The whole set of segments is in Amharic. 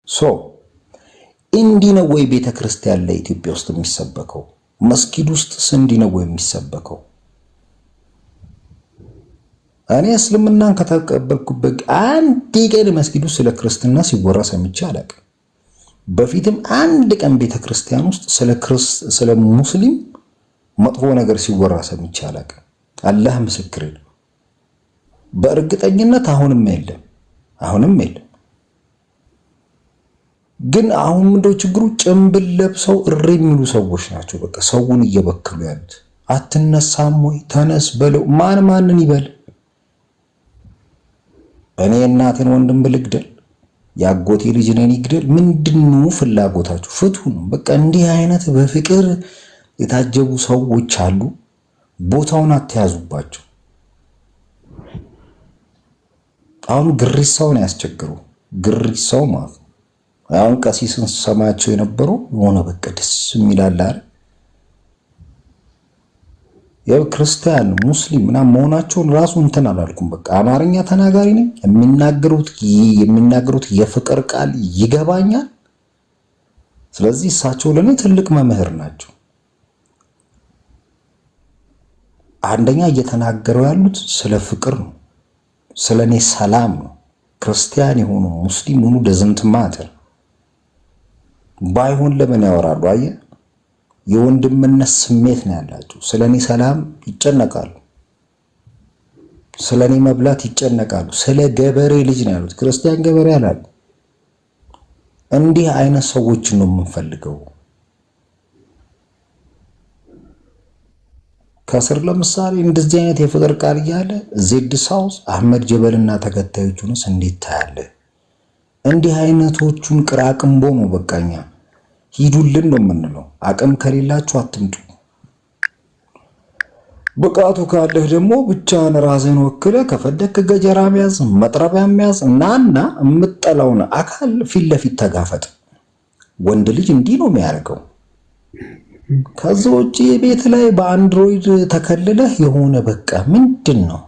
ሶ እንዲህ ነው ወይ ቤተክርስቲያን ላይ ኢትዮጵያ ውስጥ የሚሰበከው? መስጊድ ውስጥስ እንዲህ ነው ወይ የሚሰበከው? እኔ እስልምናን ከተቀበልኩበት አንድ ቀን መስጊዱ ስለ ክርስትና ሲወራ ሰምቼ አላውቅም። በፊትም አንድ ቀን ቤተክርስቲያን ውስጥ ስለ ሙስሊም መጥፎ ነገር ሲወራ ሰምቼ አላውቅም። አላህ ምስክሬ ነው። በእርግጠኝነት አሁንም የለም። ግን አሁን ምንድነው ችግሩ? ጭምብል ለብሰው እሪ የሚሉ ሰዎች ናቸው። በቃ ሰውን እየበከሉ ያሉት። አትነሳም ወይ? ተነስ በለው። ማንን ይበል? እኔ እናቴን ወንድም ልግደል? ያጎቴ ልጅ ነኝ ይግደል? ምንድነው ፍላጎታችሁ? ፍቱ ነው በቃ። እንዲህ አይነት በፍቅር የታጀቡ ሰዎች አሉ። ቦታውን አትያዙባቸው። አሁን ግሪሳውን ያስቸግሩ። ግሪሳው ማለት ነው። አሁን ቀሲስን ሰማያቸው የነበሩ የሆነ በቃ ደስ የሚላል አይደል? ያው ክርስቲያን ሙስሊም ምናምን መሆናቸውን ራሱ እንትን አላልኩም። በቃ አማርኛ ተናጋሪ ነኝ። የሚናገሩት የፍቅር ቃል ይገባኛል። ስለዚህ እሳቸው ለኔ ትልቅ መምህር ናቸው። አንደኛ እየተናገሩ ያሉት ስለ ፍቅር ነው፣ ስለኔ ሰላም ነው። ክርስቲያን የሆኑ ሙስሊም ሆኑ ደዝንት ማተር ባይሆን ለምን ያወራሉ? አየህ፣ የወንድምነት ስሜት ነው ያላቸው። ስለኔ ሰላም ይጨነቃሉ፣ ስለኔ መብላት ይጨነቃሉ። ስለ ገበሬ ልጅ ነው ያሉት፣ ክርስቲያን ገበሬ አላሉ። እንዲህ አይነት ሰዎችን ነው የምንፈልገው። ከስር ለምሳሌ እንደዚህ አይነት የፍቅር ቃል እያለ ዜድ ሳውስ አህመድ ጀበልና ተከታዮቹንስ እንዴት ታያለህ? እንዲህ አይነቶቹን ቅራቅንቦ ነው በቃኛ ሂዱልን ነው የምንለው። አቅም ከሌላችሁ አትምጡ። ብቃቱ ካለህ ደግሞ ብቻህን ራስህን ወክለህ ከፈለክ ገጀራ መያዝ፣ መጥረቢያ መያዝ እናና የምጠላውን አካል ፊት ለፊት ተጋፈጥ። ወንድ ልጅ እንዲህ ነው የሚያደርገው። ከዚህ ውጪ ቤት ላይ በአንድሮይድ ተከልለህ የሆነ በቃ ምንድን ነው?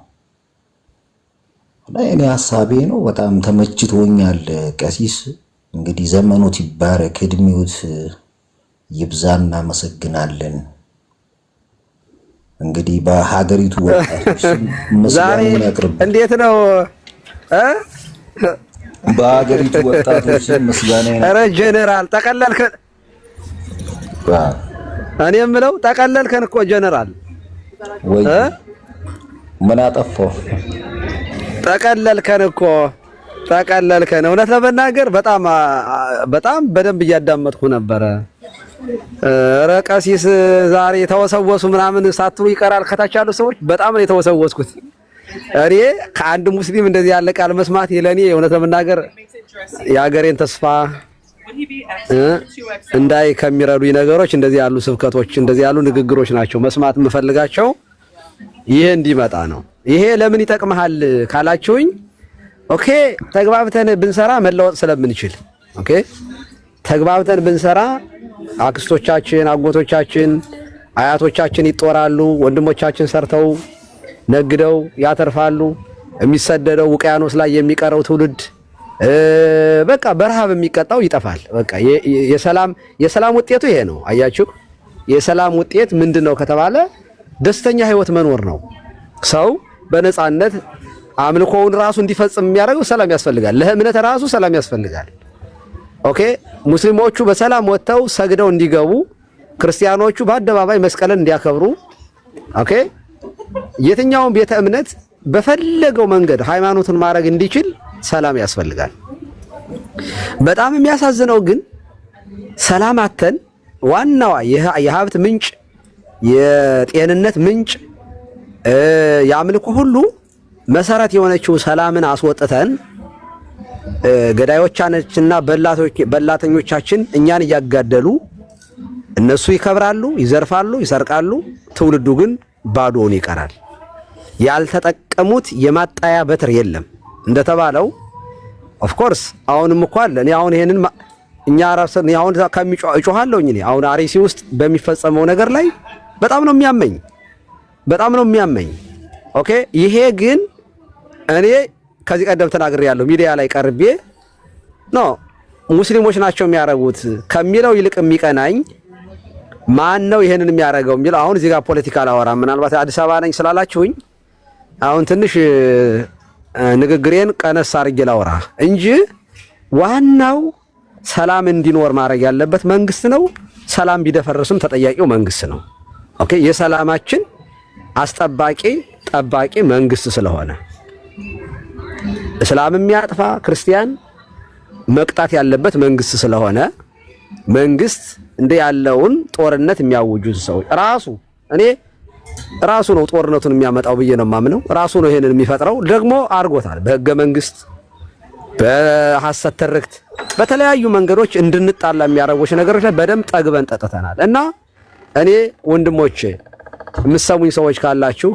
እኔ ሐሳቤ ነው። በጣም ተመችቶኛል። ቀሲስ እንግዲህ ዘመኖት ይባረክ፣ እድሜዎት ይብዛ። እናመሰግናለን። እንግዲህ በሀገሪቱ ወጣቶች ምስጋናውን ያቅርብ። እንዴት ነው በሀገሪቱ ወጣቶች ምስጋናውን? ኧረ ጀነራል ጠቀለልከን። እኔ የምለው ጠቀለልከን እኮ ጀነራል። ወይ ምን አጠፋው? ጠቀለልከን እኮ ጠቀለልከን። እውነት ለመናገር በጣም በደንብ እያዳመጥኩ ነበረ። ኧረ ቀሲስ ዛሬ ተወሰወሱ ምናምን ሳትሉ ይቀራል። ከታች ያሉ ሰዎች በጣም ነው የተወሰወስኩት። እኔ ከአንድ ሙስሊም እንደዚህ ያለ ቃል መስማት ለኔ እውነት ለመናገር የሀገሬን ተስፋ እንዳይ ከሚረዱኝ ነገሮች እንደዚህ ያሉ ስብከቶች፣ እንደዚህ ያሉ ንግግሮች ናቸው መስማት የምፈልጋቸው። ይሄ እንዲመጣ ነው። ይሄ ለምን ይጠቅምሃል ካላችሁኝ፣ ኦኬ ተግባብተን ብንሰራ መለወጥ ስለምንችል፣ ኦኬ ተግባብተን ብንሰራ አክስቶቻችን፣ አጎቶቻችን፣ አያቶቻችን ይጦራሉ። ወንድሞቻችን ሰርተው ነግደው ያተርፋሉ። የሚሰደደው ውቅያኖስ ላይ የሚቀረው ትውልድ በቃ በረሃብ የሚቀጣው ይጠፋል። በቃ የሰላም ውጤቱ ይሄ ነው። አያችሁ፣ የሰላም ውጤት ምንድነው ከተባለ ደስተኛ ህይወት መኖር ነው። ሰው በነፃነት አምልኮውን ራሱ እንዲፈጽም የሚያደርገው ሰላም ያስፈልጋል። ለእምነት ራሱ ሰላም ያስፈልጋል። ኦኬ ሙስሊሞቹ በሰላም ወጥተው ሰግደው እንዲገቡ፣ ክርስቲያኖቹ በአደባባይ መስቀልን እንዲያከብሩ፣ ኦኬ የትኛውም ቤተ እምነት በፈለገው መንገድ ሃይማኖቱን ማድረግ እንዲችል ሰላም ያስፈልጋል። በጣም የሚያሳዝነው ግን ሰላም አተን ዋናዋ የሀብት ምንጭ፣ የጤንነት ምንጭ፣ የአምልኮ ሁሉ መሰረት የሆነችው ሰላምን አስወጥተን ገዳዮቻችንና በላተኞቻችን እኛን እያጋደሉ እነሱ ይከብራሉ፣ ይዘርፋሉ፣ ይሰርቃሉ። ትውልዱ ግን ባዶውን ይቀራል። ያልተጠቀሙት የማጣያ በትር የለም እንደተባለው። ኦፍ ኮርስ አሁንም እኮ አለ። እኔ አሁን ይሄንን እኛ ራስን አሁን እጮሃለሁኝ። እኔ አሁን አርሲ ውስጥ በሚፈጸመው ነገር ላይ በጣም ነው የሚያመኝ። ኦኬ ይሄ ግን እኔ ከዚህ ቀደም ተናግሬያለሁ ሚዲያ ላይ ቀርቤ ነው። ሙስሊሞች ናቸው የሚያረጉት ከሚለው ይልቅ የሚቀናኝ ማን ነው ይሄንን የሚያረጋው የሚለው። አሁን እዚህ ጋር ፖለቲካ ላወራ ምናልባት አዲስ አበባ ነኝ ስላላችሁኝ አሁን ትንሽ ንግግሬን ቀነስ አድርጌ ላወራ እንጂ ዋናው ሰላም እንዲኖር ማድረግ ያለበት መንግስት ነው። ሰላም ቢደፈርስም ተጠያቂው መንግስት ነው። ኦኬ የሰላማችን አስጠባቂ ጠባቂ መንግስት ስለሆነ እስላም የሚያጥፋ ክርስቲያን መቅጣት ያለበት መንግስት ስለሆነ መንግስት እንደ ያለውን ጦርነት የሚያውጁት ሰው ራሱ ነው ጦርነቱን የሚያመጣው ብዬ ነው የማምነው። ራሱ ነው ይሄንን የሚፈጥረው ደግሞ አድርጎታል። በህገ መንግስት በሐሰት ትርክት በተለያዩ መንገዶች እንድንጣላ የሚያረጉሽ ነገሮች ላይ በደንብ ጠግበን ጠጥተናል። እና እኔ ወንድሞቼ የምትሰሙኝ ሰዎች ካላችሁ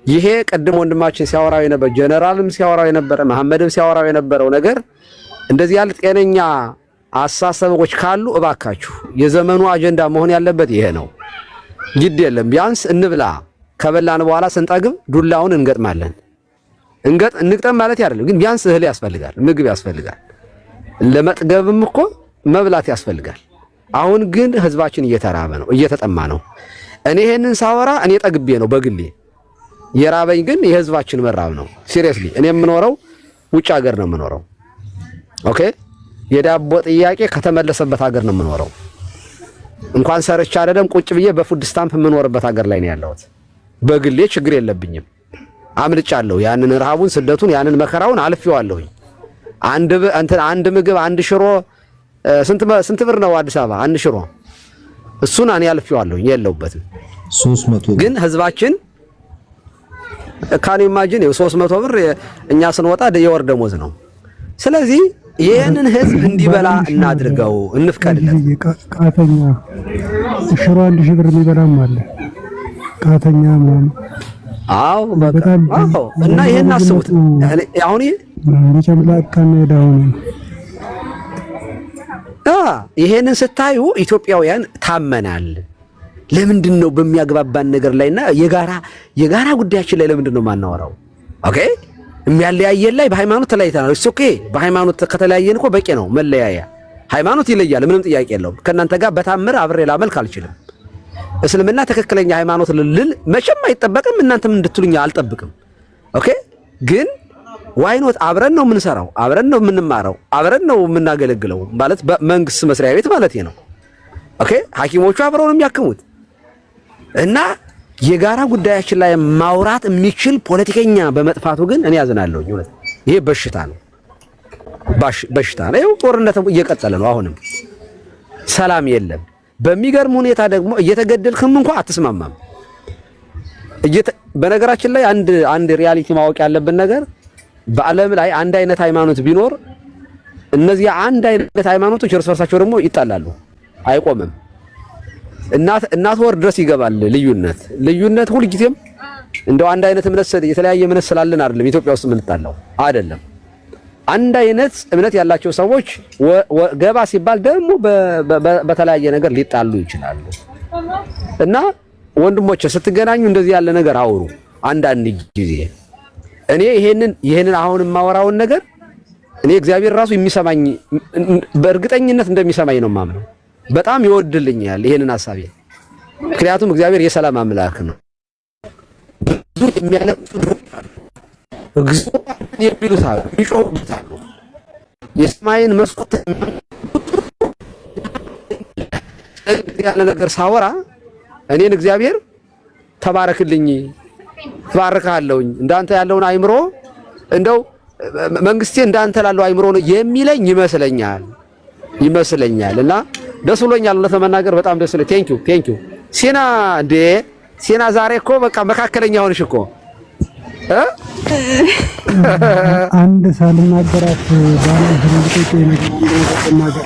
ይሄ ቅድም ወንድማችን ሲያወራው የነበረ ጀነራልም ሲያወራው የነበረ መሐመድም ሲያወራው የነበረው ነገር እንደዚህ ያለ ጤነኛ አሳሰቦች ካሉ እባካችሁ የዘመኑ አጀንዳ መሆን ያለበት ይሄ ነው። ግድ የለም ቢያንስ እንብላ፣ ከበላን በኋላ ስንጠግብ ዱላውን እንገጥማለን። እንግጠም ማለት አይደለም ግን ቢያንስ እህል ያስፈልጋል፣ ምግብ ያስፈልጋል። ለመጥገብም እኮ መብላት ያስፈልጋል። አሁን ግን ህዝባችን እየተራበ ነው፣ እየተጠማ ነው። እኔ ይሄንን ሳወራ እኔ ጠግቤ ነው በግሌ የራበኝ ግን የህዝባችን መራብ ነው። ሲሪየስሊ እኔ የምኖረው ውጭ ሀገር ነው የምኖረው። ኦኬ የዳቦ ጥያቄ ከተመለሰበት ሀገር ነው የምኖረው። እንኳን ሰርቻ አይደለም ቁጭ ብዬ በፉድ ስታምፕ የምኖርበት ሀገር ላይ ነው ያለሁት። በግሌ ችግር የለብኝም። አምልጫለሁ። ያንን ረሃቡን ስደቱን ያንን መከራውን አልፌዋለሁኝ። አንድ ምግብ አንድ ሽሮ ስንት ብር ነው አዲስ አበባ? አንድ ሽሮ እሱን እኔ አልፌዋለሁኝ የለውበትም። 300 ግን ህዝባችን ካን ኢማጂን 300 ብር እኛ ስንወጣ የወር ደሞዝ ነው። ስለዚህ ይሄንን ህዝብ እንዲበላ እናድርገው፣ እንፍቀድለት። ቃተኛ ሽሮ 1000 ብር የሚበላም አለ ቃተኛ ማለት አዎ በቃ አዎ። እና ይሄን አስቡት። አሁን ለጨምላቃና ዳውን ይሄንን ስታዩ ኢትዮጵያውያን ታመናል። ለምንድን ነው በሚያግባባን ነገር ላይና የጋራ ጉዳያችን ላይ ለምንድን ነው ማናወራው? ኦኬ የሚያለያየን ላይ በሃይማኖት ተለያይተናል። እሱ ኦኬ በሃይማኖት ከተለያየን እኮ በቂ ነው። መለያያ ሃይማኖት ይለያል፣ ምንም ጥያቄ የለውም። ከእናንተ ጋር በታምር አብሬ ላመልክ አልችልም። እስልምና ትክክለኛ ሃይማኖት ልል መቼም አይጠበቅም። እናንተም እንድትሉኝ አልጠብቅም። ኦኬ ግን ዋይኖት አብረን ነው የምንሰራው፣ አብረን ነው የምንማረው፣ አብረን ነው የምናገለግለው። ማለት በመንግስት መስሪያ ቤት ማለት ነው። ኦኬ ሐኪሞቹ አብረው ነው የሚያክሙት። እና የጋራ ጉዳያችን ላይ ማውራት የሚችል ፖለቲከኛ በመጥፋቱ ግን እኔ ያዝናለሁ። ይሄ በሽታ ነው፣ በሽታ ነው። ይኸው ጦርነት እየቀጠለ ነው። አሁንም ሰላም የለም። በሚገርም ሁኔታ ደግሞ እየተገደልክም እንኳን አትስማማም። በነገራችን ላይ አንድ ሪያሊቲ ማወቅ ያለብን ነገር በዓለም ላይ አንድ አይነት ሃይማኖት ቢኖር እነዚህ አንድ አይነት ሃይማኖቶች እርስ በርሳቸው ደግሞ ይጣላሉ፣ አይቆምም። እናት ወር ድረስ ይገባል ልዩነት ሁልጊዜም እንደው አንድ አይነት እምነት የተለያየ እምነት ስላለን አይደለም ኢትዮጵያ ውስጥ የምንጣላው አይደለም። አንድ አይነት እምነት ያላቸው ሰዎች ገባ ሲባል ደግሞ በተለያየ ነገር ሊጣሉ ይችላሉ። እና ወንድሞቼ ስትገናኙ እንደዚህ ያለ ነገር አውሩ። አንዳንድ ጊዜ እኔ ይሄንን አሁን የማወራውን ነገር እኔ እግዚአብሔር ራሱ የሚሰማኝ በእርግጠኝነት እንደሚሰማኝ ነው የማምነው። በጣም ይወድልኛል ይሄንን ሐሳቤ። ምክንያቱም እግዚአብሔር የሰላም አምላክ ነው። ብዙ የሚያለቅሱ እግዚኦ የሚሉታል ይጮሁታል። የሰማይን መስኮት ያለ ነገር ሳወራ እኔን እግዚአብሔር ተባረክልኝ ተባረካለሁኝ እንዳንተ ያለውን አይምሮ እንደው መንግስቴ እንዳንተ ላለው አይምሮ ነው የሚለኝ ይመስለኛል። እና ደስ ብሎኛል። ለተመናገር በጣም ደስ ብሎኛል። ቴንኪው ሲና ዛሬ እኮ በቃ መካከለኛ ሆነሽ እኮ አንድ ሳልናገራት ባለ ህንጥቄ ነገር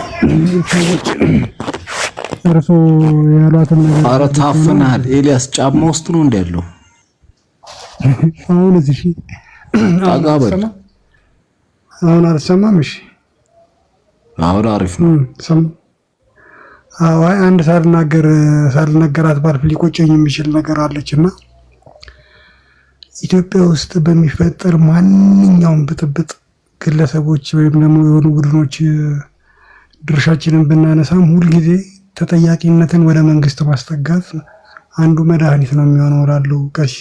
ሰዎች እርሶ ያሏትን ነገር ኧረ ታፍናል። ኤልያስ ጫማ ውስጥ ነው እንደ ያለው አሁን እዚህ አጋበል አሁን አልሰማም። እሺ አሁን አሪፍ ነው። አይ አንድ ሳልናገራት ባልፍ ሊቆጨኝ የሚችል ነገር አለችና ኢትዮጵያ ውስጥ በሚፈጠር ማንኛውም ብጥብጥ ግለሰቦች ወይም ደግሞ የሆኑ ቡድኖች ድርሻችንን ብናነሳም ሁልጊዜ ተጠያቂነትን ወደ መንግስት ማስጠጋት አንዱ መድኃኒት ነው የሚሆነው እላለሁ። ቀሺ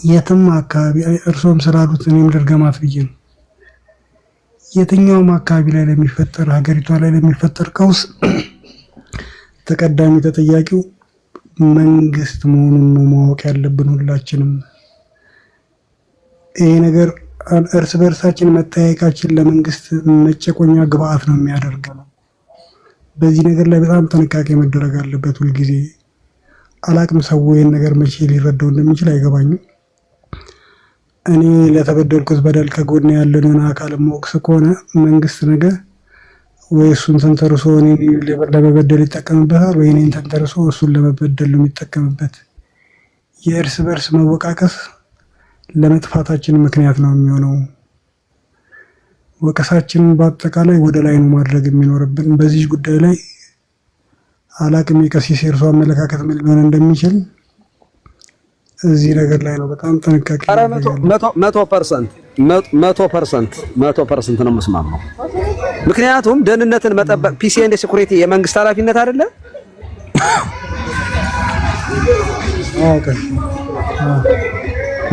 የትም አካባቢ እርሶም ስላሉት እኔም ልርገማት ብዬ ነው። የትኛውም አካባቢ ላይ ለሚፈጠር ሀገሪቷ ላይ ለሚፈጠር ቀውስ ተቀዳሚ ተጠያቂው መንግስት መሆኑን ነው ማወቅ ያለብን ሁላችንም። ይሄ ነገር እርስ በርሳችን መጠያየቃችን ለመንግስት መጨቆኛ ግብአት ነው የሚያደርገው። በዚህ ነገር ላይ በጣም ጥንቃቄ መደረግ አለበት ሁልጊዜ። አላቅም ሰው ይህን ነገር መቼ ሊረዳው እንደሚችል አይገባኝም። እኔ ለተበደልኩት በደል ከጎን ያለንን አካል መወቅስ ከሆነ መንግስት ነገር ወይ እሱን ተንተርሶ እኔን ለመበደል ይጠቀምበታል፣ ወይ እኔን ተንተርሶ እሱን ለመበደል ነው የሚጠቀምበት። የእርስ በርስ መወቃቀስ ለመጥፋታችን ምክንያት ነው የሚሆነው። ወቀሳችንን በአጠቃላይ ወደ ላይ ነው ማድረግ የሚኖርብን። በዚህ ጉዳይ ላይ አላቅም የቀሲስ የእርሶ አመለካከት ምን ሊሆን እንደሚችል እዚህ ነገር ላይ ነው በጣም ጥንቃቄ። 100% ነው የምስማማው። ምክንያቱም ደህንነትን መጠበቅ ፒሲ ኤንድ ሴኩሪቲ የመንግስት ኃላፊነት አይደለ?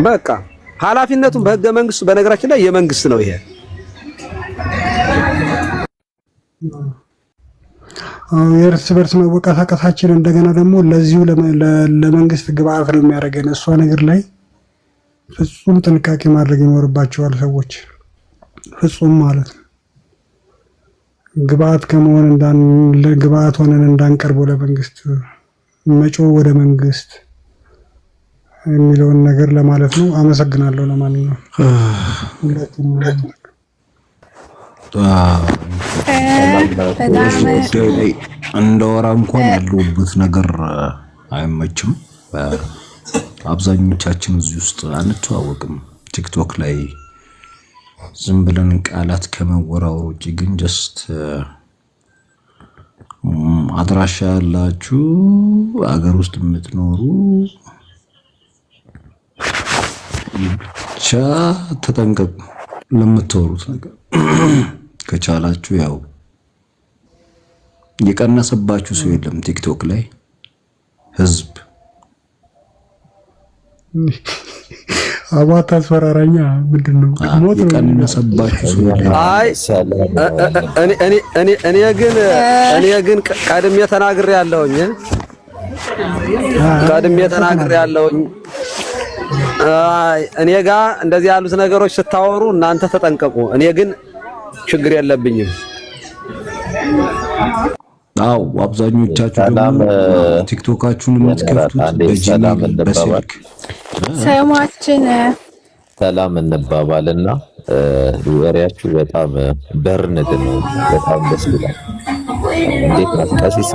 በቃ ኃላፊነቱን በህገ መንግስቱ በነገራችን ላይ የመንግስት ነው ይሄ። የእርስ በርስ መወቃቀሳችን እንደገና ደግሞ ለዚሁ ለመንግስት ግብአት ነው የሚያደርገን። እሷ ነገር ላይ ፍጹም ጥንቃቄ ማድረግ ይኖርባቸዋል ሰዎች፣ ፍጹም ማለት ነው። ግብአት ከመሆን ግብአት ሆነን እንዳንቀርበው ለመንግስት መጮህ ወደ መንግስት የሚለውን ነገር ለማለት ነው። አመሰግናለሁ። ለማንኛውም እንደወራ እንኳን ያለውበት ነገር አይመችም። አብዛኞቻችን እዚህ ውስጥ አንተዋወቅም። ቲክቶክ ላይ ዝም ብለን ቃላት ከመወራወር ውጪ ግን ጀስት አድራሻ ያላችሁ አገር ውስጥ የምትኖሩ ብቻ ተጠንቀቁ ለምትወሩት ነገር። ከቻላችሁ ያው የቀነሰባችሁ ሰው የለም ቲክቶክ ላይ ህዝብ አባታ አስፈራራኛ ምንድነው የቀነሰባችሁ ሰው የለም። አይ እኔ ግን ቀድሜ ተናግሬያለሁኝ። እኔ ጋር እንደዚህ ያሉት ነገሮች ስታወሩ እናንተ ተጠንቀቁ። እኔ ግን ችግር የለብኝም። አው አብዛኞቻችሁ ደግሞ ቲክቶካችሁን የምትከፍቱት በጂሜል በስልክ ሰማችን ሰላም እንባባልና ወሬያችሁ በጣም በርንድ ነው። በጣም ደስ ይላል። እንዴት አስቀሲስ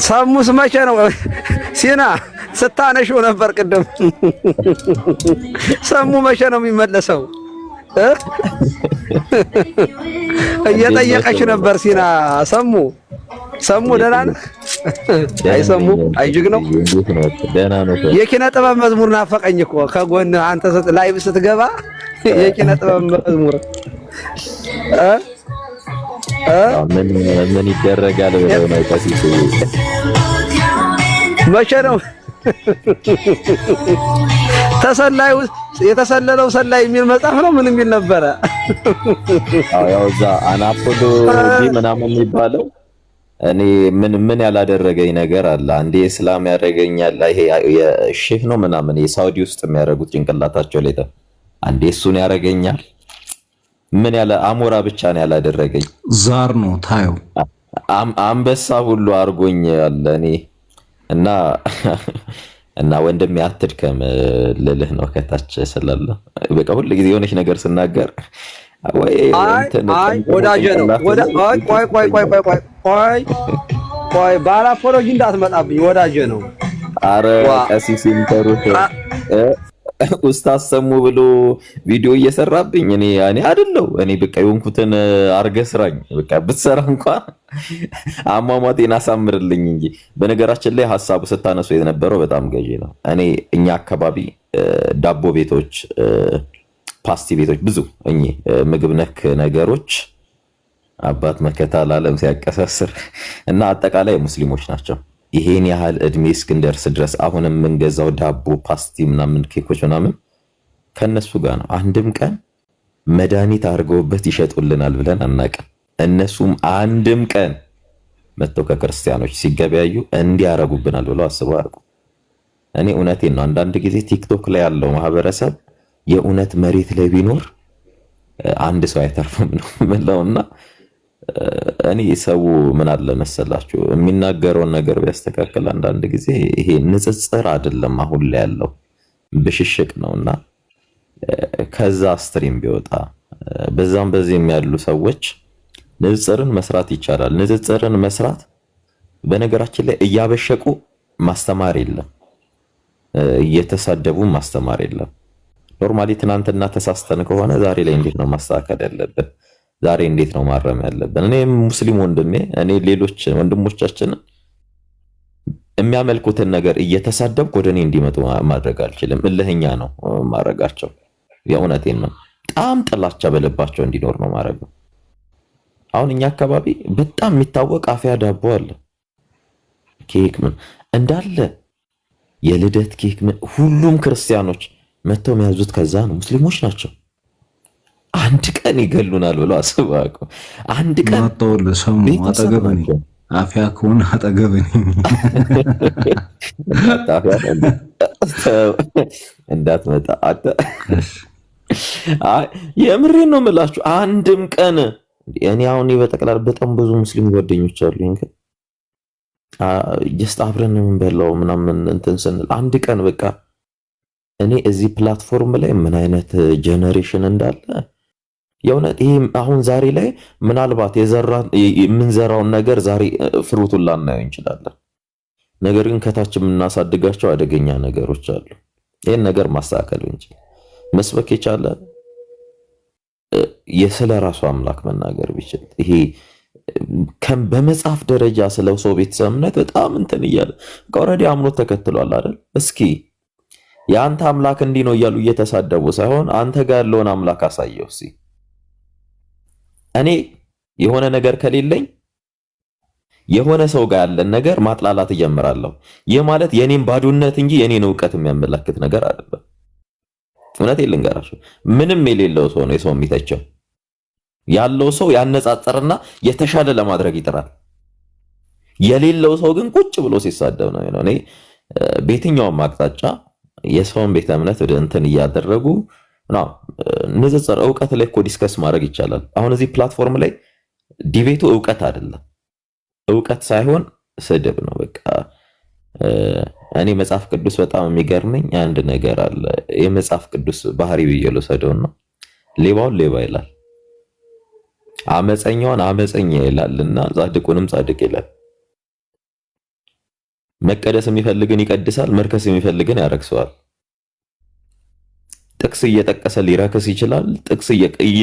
ሰሙስ መቼ ነው ሲና ስታነሽው ነበር ቅድም። ሰሙ መቼ ነው የሚመለሰው? እየጠየቀች ነበር ሲና። ሰሙ ደህና ነህ? አይ ሰሙ አይጅግ ነው። የኪነ ጥበብ መዝሙር ናፈቀኝ እኮ ከጎን አንተ ላይቭ ስትገባ የኪነ ጥበብ መዝሙር ምን ይደረጋል ብለው ነው ቀሲስ። መቼ ነው ተሰላዩ የተሰለለው ሰላይ የሚል መጽሐፍ ነው ምን የሚል ነበረ? ያው እዛ አናፖሎጂ ምናምን የሚባለው እኔ ምን ያላደረገኝ ነገር አለ። አንዴ እስላም ያደረገኛል። ይሄ የሼህ ነው ምናምን የሳውዲ ውስጥ የሚያደርጉት ጭንቅላታቸው ላይ አንዴ እሱን ያደረገኛል። ምን ያለ አሞራ ብቻ ነው ያላደረገኝ። ዛር ነው ታዩ አንበሳ ሁሉ አርጎኛል እኔ እና ወንድም ያትድከም ልልህ ነው ከታች ስላለ በቃ ሁሉ ጊዜ የሆነች ነገር ስናገር ወይ አይ ወዳጄ ነው ቆይ ባላፎሎጂ እንዳትመጣብኝ ወዳጄ ነው። አረ ቀሲስ ኢንተሩት ኡስታዝ ሰሙ ብሎ ቪዲዮ እየሰራብኝ እኔ አይደለው እኔ በቃ የሆንኩትን አርገህ ስራኝ በቃ ብትሰራ እንኳን አሟሟቴን አሳምርልኝ እንጂ። በነገራችን ላይ ሐሳቡ ስታነሱ የነበረው በጣም ገዢ ነው። እኛ አካባቢ ዳቦ ቤቶች ፓስቲ ቤቶች ብዙ ምግብ ነክ ነገሮች አባት መከታ ለዓለም ሲያቀሳስር እና አጠቃላይ ሙስሊሞች ናቸው። ይሄን ያህል እድሜ እስክንደርስ ድረስ አሁንም የምንገዛው ዳቦ፣ ፓስቲ ምናምን ኬኮች ምናምን ከነሱ ጋር ነው። አንድም ቀን መድኃኒት አድርገውበት ይሸጡልናል ብለን አናውቅም። እነሱም አንድም ቀን መጥተው ከክርስቲያኖች ሲገበያዩ እንዲያረጉብናል ብለው አስበው አርጉ። እኔ እውነቴን ነው። አንዳንድ ጊዜ ቲክቶክ ላይ ያለው ማህበረሰብ የእውነት መሬት ላይ ቢኖር አንድ ሰው አይተርፍም ነው የምለውና እኔ ሰው ምን አለ መሰላችሁ የሚናገረውን ነገር ቢያስተካክል አንዳንድ ጊዜ ይሄ ንጽጽር አይደለም አሁን ላይ ያለው ብሽሽቅ ነውና ከዛ ስትሪም ቢወጣ በዛም በዚህም ያሉ ሰዎች ንጽጽርን መስራት ይቻላል። ንጽጽርን መስራት በነገራችን ላይ እያበሸቁ ማስተማር የለም፣ እየተሳደቡ ማስተማር የለም። ኖርማሊ ትናንትና ተሳስተን ከሆነ ዛሬ ላይ እንዴት ነው ማስተካከል ያለብን? ዛሬ እንዴት ነው ማረም ያለብን? እኔ ሙስሊም ወንድሜ እኔ ሌሎች ወንድሞቻችንን የሚያመልኩትን ነገር እየተሳደብኩ ወደ እኔ እንዲመጡ ማድረግ አልችልም። እልህኛ ነው ማድረጋቸው። የእውነቴን ነው። በጣም ጥላቻ በልባቸው እንዲኖር ነው ማድረግ። አሁን እኛ አካባቢ በጣም የሚታወቅ አፍያ ዳቦ አለ፣ ኬክ ምን እንዳለ የልደት ኬክ ምን ሁሉም ክርስቲያኖች መተው የሚያዙት ከዛ ነው። ሙስሊሞች ናቸው። አንድ ቀን ይገሉናል ብለው አስባቁ። አንድ ቀን ማጣውል ሰሙ አጠገብኝ አፍያ ከሆነ አጠገብኝ እንዳትመጣ የምሬን ነው የምላችሁ። አንድም ቀን እኔ አሁን በጠቅላላ በጣም ብዙ ሙስሊም ጓደኞች አሉኝ። ጀስት አብረን የምንበላው ምናምን እንትን ስንል አንድ ቀን በቃ እኔ እዚህ ፕላትፎርም ላይ ምን አይነት ጄነሬሽን እንዳለ የእውነት ይሄ አሁን ዛሬ ላይ ምናልባት የምንዘራውን ነገር ዛሬ ፍሩቱን ላናየው እንችላለን። ነገር ግን ከታች የምናሳድጋቸው አደገኛ ነገሮች አሉ። ይሄን ነገር ማስተካከል እንጂ መስበክ የቻለ የስለ ራሱ አምላክ መናገር ቢችል ይሄ በመጽሐፍ ደረጃ ስለው ሰው ቤተሰብ እምነት በጣም እንትን እያለ ኦልሬዲ አምኖት ተከትሏል አይደል? እስኪ የአንተ አምላክ እንዲህ ነው እያሉ እየተሳደቡ ሳይሆን አንተ ጋር ያለውን አምላክ አሳየው። እስኪ እኔ የሆነ ነገር ከሌለኝ የሆነ ሰው ጋር ያለን ነገር ማጥላላት እጀምራለሁ። ይህ ማለት የኔን ባዶነት እንጂ የኔን ዕውቀት የሚያመለክት ነገር አይደለም። እውነቴን ልንገራችሁ፣ ምንም የሌለው ሰው ነው የሰው የሚተቸው። ያለው ሰው ያነጻጸርና የተሻለ ለማድረግ ይጥራል። የሌለው ሰው ግን ቁጭ ብሎ ሲሳደብ ነው። እኔ በየትኛውም አቅጣጫ የሰውን ቤተ እምነት ወደ እንትን እያደረጉ ነው ንጽጽር። ዕውቀት ላይ እኮ ዲስከስ ማድረግ ይቻላል። አሁን እዚህ ፕላትፎርም ላይ ዲቤቱ ዕውቀት አይደለም፣ ዕውቀት ሳይሆን ስድብ ነው። በቃ እኔ መጽሐፍ ቅዱስ በጣም የሚገርመኝ አንድ ነገር አለ። የመጽሐፍ ቅዱስ ባህሪ ብዬ ልወስደውና ሌባውን ሌባ ይላል፣ አመፀኛውን አመፀኛ ይላልና ጻድቁንም ጻድቅ ይላል። መቀደስ የሚፈልግን ይቀድሳል፣ መርከስ የሚፈልግን ያረክሰዋል። ጥቅስ እየጠቀሰ ሊረክስ ይችላል፣ ጥቅስ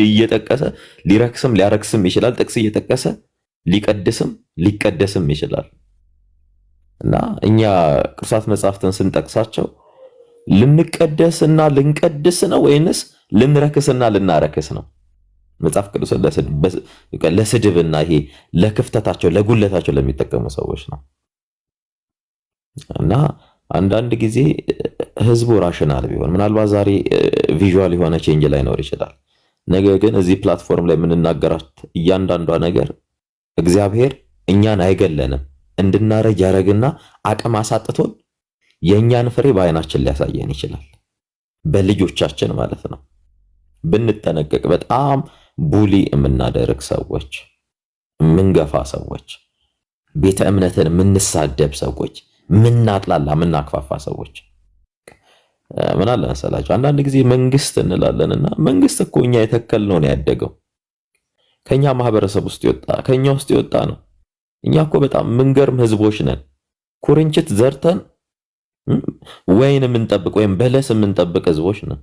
እየጠቀሰ ሊረክስም ሊያረክስም ይችላል። ጥቅስ እየጠቀሰ ሊቀድስም ሊቀደስም ይችላል። እና እኛ ቅዱሳት መጻሕፍትን ስንጠቅሳቸው ልንቀደስና ልንቀድስ ነው ወይንስ ልንረክስና ልናረክስ ነው? መጽሐፍ ቅዱስ ለስድብና ይሄ ለክፍተታቸው ለጉለታቸው ለሚጠቀሙ ሰዎች ነው። እና አንዳንድ ጊዜ ህዝቡ ራሽናል ቢሆን ምናልባት ዛሬ ቪዥዋል የሆነ ቼንጅ ላይኖር ይችላል። ነገር ግን እዚህ ፕላትፎርም ላይ የምንናገራት እያንዳንዷ ነገር እግዚአብሔር እኛን አይገለንም እንድናረጅ ያረግና አቅም አሳጥቶን የእኛን ፍሬ በአይናችን ሊያሳየን ይችላል። በልጆቻችን ማለት ነው። ብንጠነቀቅ በጣም ቡሊ የምናደርግ ሰዎች፣ የምንገፋ ሰዎች፣ ቤተ እምነትን የምንሳደብ ሰዎች፣ ምናጥላላ ምናክፋፋ ሰዎች ምን አለ መሰላችሁ? አንዳንድ ጊዜ መንግስት እንላለንና መንግስት እኮ እኛ የተከልነው ነው ያደገው። ከኛ ማህበረሰብ ውስጥ ይወጣ ከኛ ውስጥ ይወጣ ነው። እኛ እኮ በጣም ምንገርም ህዝቦች ነን። ኩርንችት ዘርተን ወይን የምንጠብቅ ወይም በለስ የምንጠብቅ ህዝቦች ነን።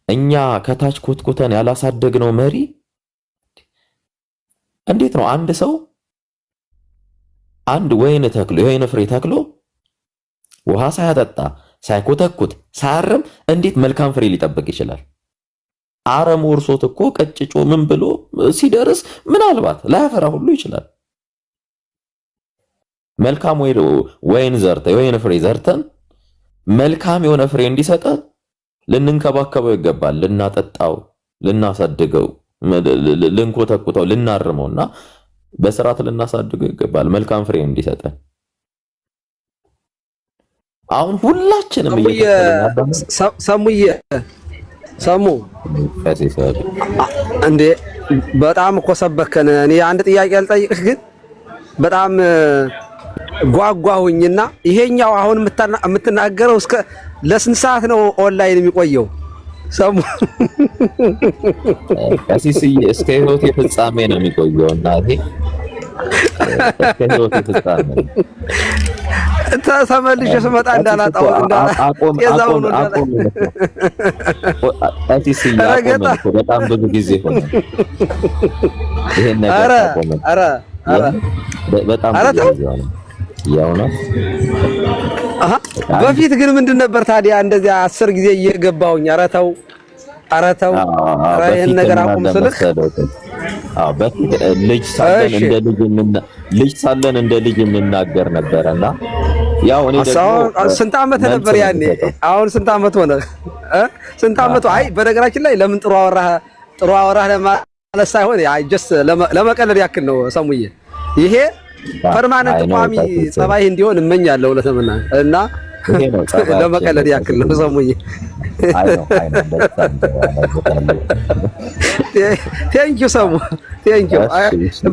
እኛ ከታች ኮትኮተን ያላሳደግነው መሪ እንዴት ነው አንድ ሰው አንድ ወይን ተክሎ የወይን ፍሬ ተክሎ ውሃ ሳያጠጣ ሳይኮተኩት ሳያርም እንዴት መልካም ፍሬ ሊጠብቅ ይችላል? አረም ወርሶት እኮ ቀጭጮ ምን ብሎ ሲደርስ ምናልባት ላያፈራ ሁሉ ይችላል። መልካም ወይን ዘርተን የወይን ፍሬ ዘርተን መልካም የሆነ ፍሬ እንዲሰጠ ልንንከባከበው ይገባል። ልናጠጣው፣ ልናሳድገው፣ ልንኮተኩተው፣ ልናርመውና በስርዓት ልናሳድገው ይገባል መልካም ፍሬ እንዲሰጠን። አሁን ሁላችንም ሰሙ እንዴ በጣም እኮ ሰበከን። እኔ አንድ ጥያቄ ልጠይቅሽ ግን በጣም ጓጓሁኝና ይሄኛው አሁን የምትናገረው እስከ ለስንት ሰዓት ነው ኦንላይን የሚቆየው? ሰሙ ቀሲስዬ እስከ ህይወት ፍጻሜ ነው የሚቆየው እናቴ። እስከ ህይወት ፍጻሜ ተመልሼ ስመጣ እንዳላጣው የዛውን ቀሲስዬ በጣም ብዙ ጊዜ ሆነ ይሄን ነገር አቆመ። በጣም ብዙ ጊዜ ሆነ። ያው ነው። በፊት ግን ምንድን ነበር ታዲያ እንደዚያ 10 ጊዜ እየገባሁኝ ኧረ ተው ይሄን ነገር አቁም ስልክ በፊት ልጅ ሳለን እንደ ልጅ እንናገር ነበርና ያው እኔ ደግሞ ስንት ዓመት ነበር ያኔ? አሁን ስንት ዓመት ሆነ? ስንት ዓመት? አይ በነገራችን ላይ ለምን ጥሩ አወራህ ለማለት ሳይሆን አይ ጀስት ለመቀለድ ያክል ነው ሰሙዬ። ይሄ ፐርማነንት ቋሚ ጸባይ እንዲሆን እመኛለሁ ለተመና እና ለመቀለድ ያክል ነው ሰሙዬ። ቴንክ ዩ ሰሙ ቴንክ ዩ።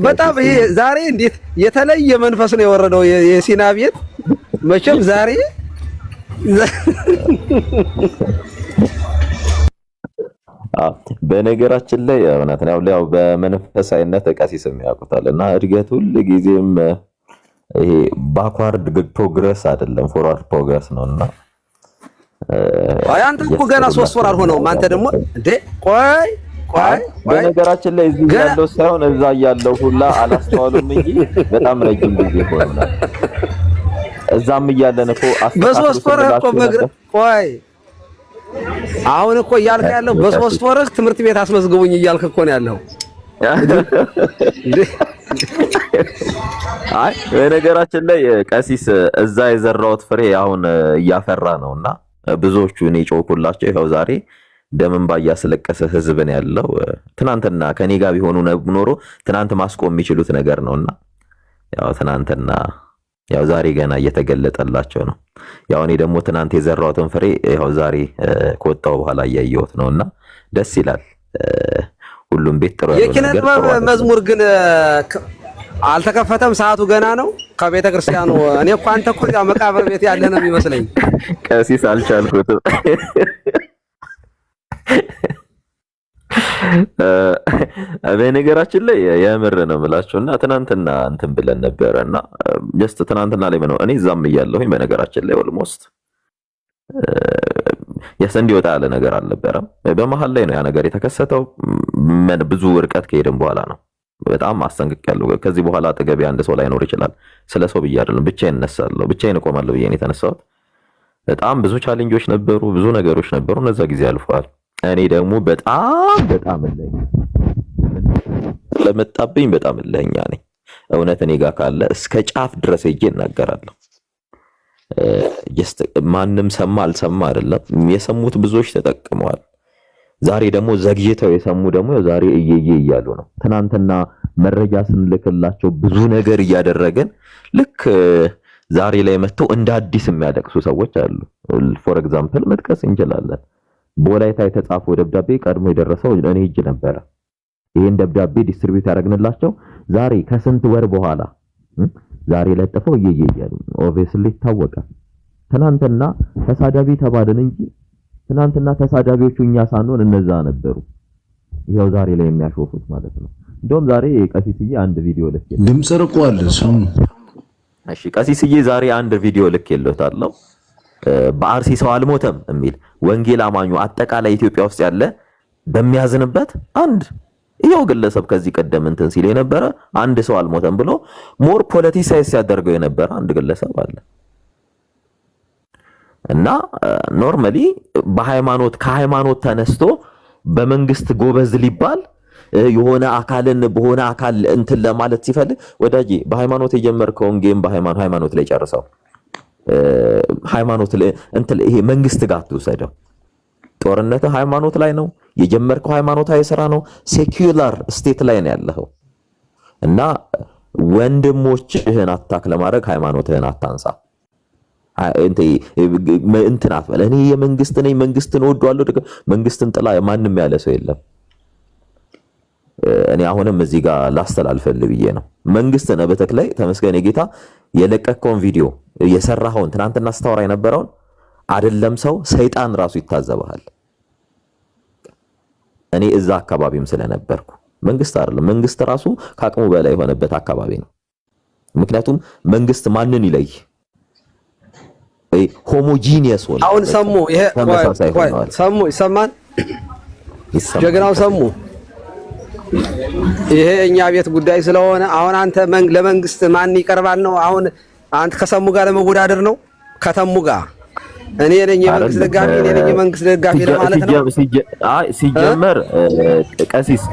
በጣም ይሄ ዛሬ እንዴት የተለየ መንፈስ ነው የወረደው የሲና ቤት መቼም ዛሬ በነገራችን ላይ እውነት ነው ያው በመንፈሳዊነት ቀሲስም ያውቁታል እና እድገት ሁሉ ጊዜም ይሄ ባክዋርድ ፕሮግረስ አይደለም ፎርዋርድ ፕሮግረስ ነውና አንተ እኮ ገና 3 ወር አልሆነውም። አንተ ደግሞ እንዴ ቆይ በነገራችን ላይ እዚህ ያለው ሳይሆን እዛ ያለው ሁላ አላስተዋሉም እንጂ በጣም ረጅም ጊዜ ሆነናል። እዛም እያለን እኮ በ3 ወር እኮ ቆይ አሁን እኮ እያልክ ያለው በ3 ወር ትምህርት ቤት አስመዝግቡኝ እያልክ እኮ ነው ያለው። አይ በነገራችን ላይ ቀሲስ እዛ የዘራውት ፍሬ አሁን እያፈራ ነውና ብዙዎቹ እኔ ጮኩላቸው ይኸው ዛሬ ደምን ባያስለቀሰ ህዝብን ያለው ትናንትና ከኔ ጋር ቢሆኑ ኖሮ ትናንት ማስቆም የሚችሉት ነገር ነውና ያው ትናንትና ያው ዛሬ ገና እየተገለጠላቸው ነው። ያው እኔ ደግሞ ትናንት የዘራውትን ፍሬ ያው ዛሬ ከወጣው በኋላ እያየሁት ነውና ደስ ይላል። ሁሉም ቤት ጥሩ የኪነ መዝሙር ግን አልተከፈተም፣ ሰዓቱ ገና ነው ከቤተ ክርስቲያኑ። እኔ እኮ አንተ እኮ ያ መቃብር ቤት ያለ ነው የሚመስለኝ። ቀሲስ አልቻልኩትም። በነገራችን ላይ የምር ነው የምላችሁና ትናንትና እንትን ብለን ነበርና ጀስት ትናንትና ላይ ነው እኔ እዛም እያለሁኝ በነገራችን ላይ ኦልሞስት የሰንዲ ወጣ ያለ ነገር አልነበረም። በመሃል ላይ ነው ያ ነገር የተከሰተው። ብዙ ርቀት ከሄድን በኋላ ነው በጣም አስጠንቅቄያለሁ። ከዚህ በኋላ አጠገቤ አንድ ሰው ላይኖር ይችላል። ስለ ሰው ብዬ አይደለም ብቻዬን እነሳለሁ ብቻዬን እቆማለሁ ብዬ ነው የተነሳሁት። በጣም ብዙ ቻሌንጆች ነበሩ፣ ብዙ ነገሮች ነበሩ። እነዛ ጊዜ አልፈዋል። እኔ ደግሞ በጣም ለመጣብኝ በጣም እልህኛ ነኝ። እውነት እኔ ጋር ካለ እስከ ጫፍ ድረስ ሄጄ እናገራለሁ። ማንም ሰማ አልሰማ አይደለም፣ የሰሙት ብዙዎች ተጠቅመዋል። ዛሬ ደግሞ ዘግይተው የሰሙ ደግሞ ዛሬ እየየ እያሉ ነው። ትናንትና መረጃ ስንልክላቸው ብዙ ነገር እያደረገን ልክ ዛሬ ላይ መጥተው እንደ አዲስ የሚያለቅሱ ሰዎች አሉ። ፎር ኤግዛምፕል መጥቀስ እንችላለን። በወላይታ የተጻፈው ደብዳቤ ቀድሞ የደረሰው እኔ እጅ ነበረ። ይሄን ደብዳቤ ዲስትሪቢዩት ያደረግንላቸው ዛሬ ከስንት ወር በኋላ ዛሬ ለጥፈው እየየ እያሉ ኦብቪየስሊ ይታወቃል። ትናንትና ተሳዳቢ ተባልን እንጂ ትናንትና ተሳዳቢዎቹ እኛ ሳንሆን እነዛ ነበሩ። ይሄው ዛሬ ላይ የሚያሾፉት ማለት ነው። እንደውም ዛሬ ቀሲስዬ አንድ ቪዲዮ ልክ ድምጽ ርቋል ሰሙ። እሺ ቀሲስዬ ዛሬ አንድ ቪዲዮ ልክ የለውታለሁ በአርሲ ሰው አልሞተም የሚል ወንጌል አማኙ አጠቃላይ ኢትዮጵያ ውስጥ ያለ በሚያዝንበት አንድ ይሄው ግለሰብ ከዚህ ቀደም እንትን ሲል የነበረ አንድ ሰው አልሞተም ብሎ ሞር ፖለቲሳይዝ ሲያደርገው የነበረ አንድ ግለሰብ አለ። እና ኖርማሊ ከሃይማኖት ተነስቶ በመንግስት ጎበዝ ሊባል የሆነ አካልን በሆነ አካል እንትን ለማለት ሲፈልግ ወዳጄ በሃይማኖት የጀመርከውን ጌም በሃይማኖት ላይ ጨርሰው። ሃይማኖት ላይ እንትን ይሄ መንግስት ጋር አትውሰደው። ጦርነት ሃይማኖት ላይ ነው የጀመርከው፣ ሃይማኖታዊ ስራ ነው። ሴኩላር ስቴት ላይ ነው ያለኸው እና ወንድሞችህን አታክ ለማድረግ ሃይማኖትህን አታንሳ። እንትን አትበል። እኔ የመንግስት ነኝ መንግስትን እወደዋለሁ መንግስትን ጥላ ማንም ያለ ሰው የለም። እኔ አሁንም እዚህ ጋር ላስተላልፈልህ ብዬ ነው። መንግስት ነህ በተክላይ ተመስገን የጌታ የለቀቀውን ቪዲዮ የሰራኸውን ትናንትና ስታወራ የነበረውን አይደለም ሰው ሰይጣን ራሱ ይታዘባል። እኔ እዛ አካባቢም ስለነበርኩ መንግስት አይደለም መንግስት ራሱ ከአቅሙ በላይ የሆነበት አካባቢ ነው። ምክንያቱም መንግስት ማንን ይለይ? ሆሞጂኒየስ ሆነ። አሁን ሰሙ ይሄ ሰሙ ይሰማል። ጀግናው ሰሙ ይሄ እኛ ቤት ጉዳይ ስለሆነ አሁን አንተ ለመንግስት ማን ይቀርባል ነው? አሁን አንተ ከሰሙ ጋር ለመወዳደር ነው? ከተሙ ጋር እኔ ነኝ የመንግስት ደጋፊ እኔ ነኝ የመንግስት ደጋፊ ለማለት ነው። ሲጀመር ቀሲስ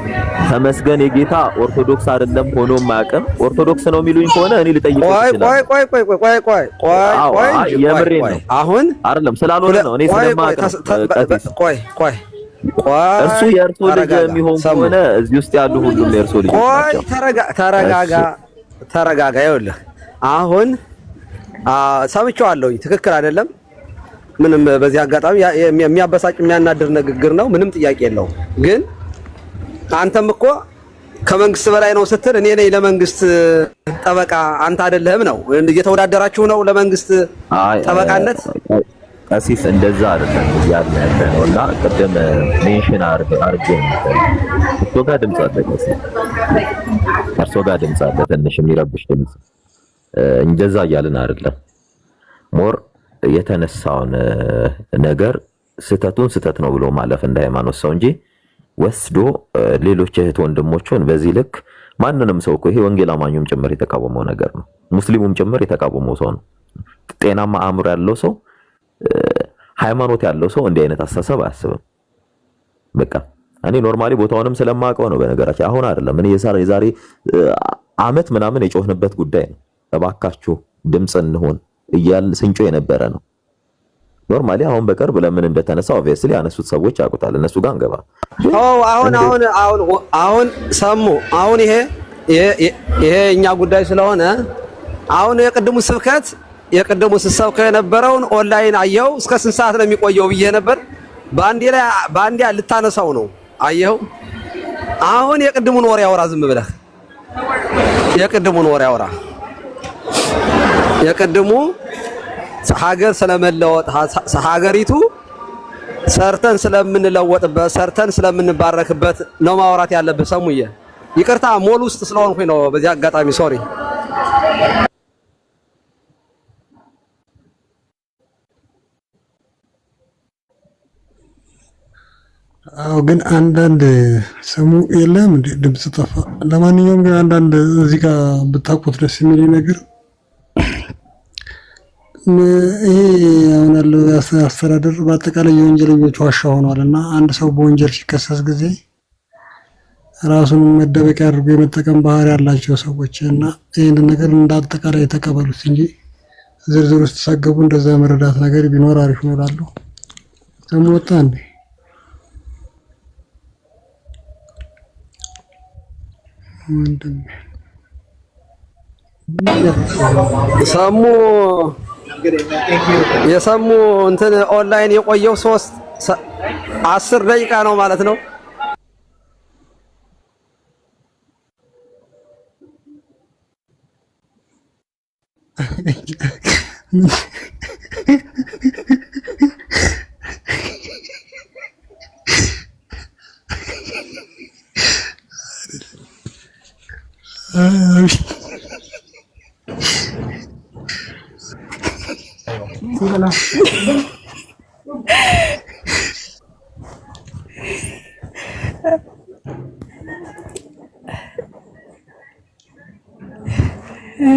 ተመስገን የጌታ ኦርቶዶክስ አይደለም ሆኖ ማያውቅም። ኦርቶዶክስ ነው የሚሉኝ ከሆነ እኔ ልጠይቀው ይችላል። ቆይ የምሬን ነው። አሁን አይደለም ስላልሆነ ነው እኔ ስለማውቅ ቆይ እርሱ የእርሶ ልጅ የሚሆን ከሆነ እዚህ ውስጥ ያሉ ሁሉም የእርሶ ልጅ ናቸው። ተረጋጋ። ይኸውልህ አሁን ሰምቼዋለሁኝ ትክክል አይደለም። ምንም በዚህ አጋጣሚ የሚያበሳጭ የሚያናድር ንግግር ነው። ምንም ጥያቄ የለውም። ግን አንተም እኮ ከመንግስት በላይ ነው ስትል እኔ ነኝ ለመንግስት ጠበቃ አንተ አይደለህም ነው። እየተወዳደራችሁ ነው ለመንግስት ጠበቃነት። ቀሲስ እንደዛ አይደለም እያልን ያለ ነው እና ቅድም ሜንሽን አድርጌ እርሶ ጋር ድምፅ አለ ቀሲስ፣ እርሶ ጋር ድምፅ አለ ትንሽ የሚረብሽ ድምፅ። እንደዛ እያልን አይደለም። ሞር የተነሳውን ነገር ስህተቱን ስህተት ነው ብሎ ማለፍ እንደ ሃይማኖት ሰው እንጂ ወስዶ ሌሎች እህት ወንድሞቹን በዚህ ልክ ማንንም ሰው እኮ ይሄ ወንጌል አማኙም ጭምር የተቃወመው ነገር ነው። ሙስሊሙም ጭምር የተቃወመው ሰው ነው። ጤናማ አእምሮ ያለው ሰው ሃይማኖት ያለው ሰው እንዲህ አይነት አስተሳሰብ አያስብም። በቃ እኔ ኖርማሊ ቦታውንም ስለማውቀው ነው። በነገራችን አሁን አይደለም እኔ የዛሬ አመት ምናምን የጮህንበት ጉዳይ ነው። እባካችሁ ድምጽ እንሆን እያል ስንጮ የነበረ ነው። ኖርማሊ አሁን በቅርብ ለምን እንደተነሳ ኦብቪየስሊ ያነሱት ሰዎች ያውቁታል። እነሱ ጋር እንገባ። አሁን ሰሙ አሁን ይሄ እኛ ጉዳይ ስለሆነ አሁን የቅድሙ ስብከት የነበረውን ኦንላይን አየው። እስከ ስንት ሰዓት ነው የሚቆየው ብዬ ነበር። ባንዴ ልታነሳው ነው አየው። አሁን የቅድሙን ወሬ አውራ። ዝም ብለህ የቅድሙን ወሬ አውራ። የቅድሙ ሀገር ስለመለወጥ ሀገሪቱ ሰርተን ስለምንለወጥበት ሰርተን ስለምንባረክበት ነው ማውራት ያለብህ። ሰሙዬ ይቅርታ ሞል ውስጥ ስለሆንኩኝ ነው በዚህ አጋጣሚ ሶሪ። አዎ ግን አንዳንድ ሰሙ የለም እንዴ ድምጽ ጠፋ። ለማንኛውም ግን አንዳንድ እዚህ ጋር ብታውቁት ደስ የሚል ነገር ይሄ አሁን ያለው አስተዳደር በአጠቃላይ የወንጀለኞች ዋሻ ሆኗል እና አንድ ሰው በወንጀል ሲከሰስ ጊዜ ራሱን መደበቂያ አድርጎ የመጠቀም ባህሪ ያላቸው ሰዎች እና ይህንን ነገር እንዳጠቃላይ የተቀበሉት እንጂ ዝርዝር ውስጥ ተሳገቡ እንደዛ መረዳት ነገር ቢኖር አሪፍ ነው እላለሁ። ሰሙ ወጣ እንዴ? ሰሙ የሰሙ እንትን ኦንላይን የቆየው 10 ደቂቃ ነው ማለት ነው።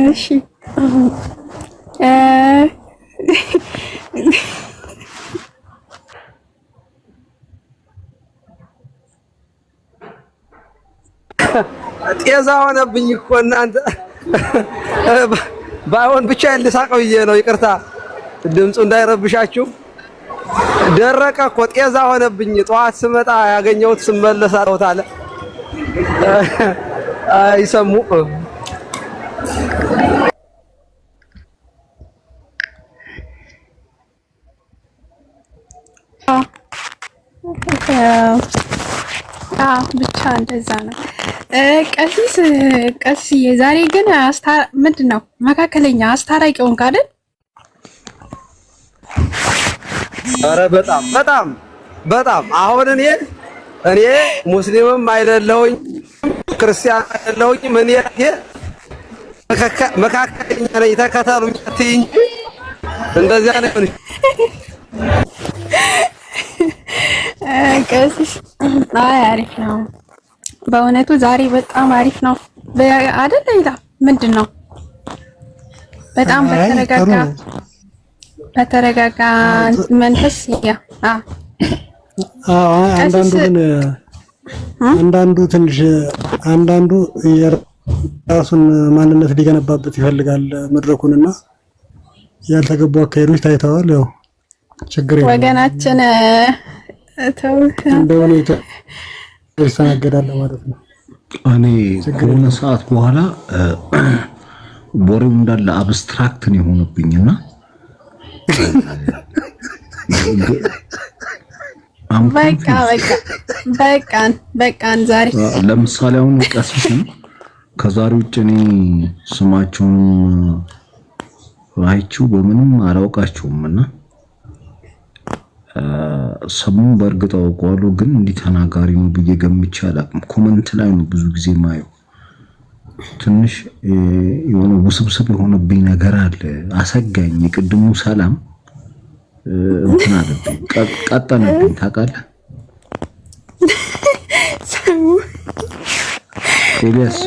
እሺ ጤዛ ሆነብኝ እኮ እናንተ። ባይሆን ብቻ ልሳቀው ብዬ ነው። ይቅርታ ድምፁ እንዳይረብሻችሁ። ደረቀ እኮ ጤዛ ሆነብኝ። ጠዋት ስመጣ ያገኘሁት ስመለስ አለ አይሰሙ ብቻ እንደዛ ነው። ቀሲስ የዛሬ ግን ምንድነው መካከለኛ አስታራቂ ሆንክ አይደል? ኧረ በጣም አሁን እኔ ሙስሊምም አይደለሁኝ ክርስቲያን አይደለሁኝ። ምን መካከለኛ ነኝ። ተከተሉኝ እንጂ እንደዚያ ነው። ቀሲስ አሪፍ ነው በእውነቱ ዛሬ በጣም አሪፍ ነው አይደል? ሌላ ምንድነው በጣም በተረጋጋ መንፈስ አንዳንዱ የራሱን ማንነት ሊገነባበት ይፈልጋል መድረኩንና ያልተገቡ አካሄዶች ታይተዋል። ያው ችግር የለም ወገናችን እንደሆነ ይስተናገዳል ማለት ነው። እኔ ከሆነ ሰዓት በኋላ ቦሬው እንዳለ አብስትራክት ነው የሆነብኝና በቃን ዛሬ ለምሳሌ አሁን ቀሲስም ከዛሬ ውጭ እኔ ስማቸውን አይቼው በምንም አላውቃቸውምና ሰሙን በእርግጥ አውቀዋለሁ፣ ግን እንዲህ ተናጋሪ ነው ብዬ ገምቼ አላውቅም። ኮመንት ላይ ነው ብዙ ጊዜ ማየው። ትንሽ የሆነ ውስብስብ የሆነብኝ ነገር አለ፣ አሰጋኝ። የቅድሙ ሰላም እንትን አለብኝ፣ ቀጠነብኝ። ታውቃለህ ኤልያስ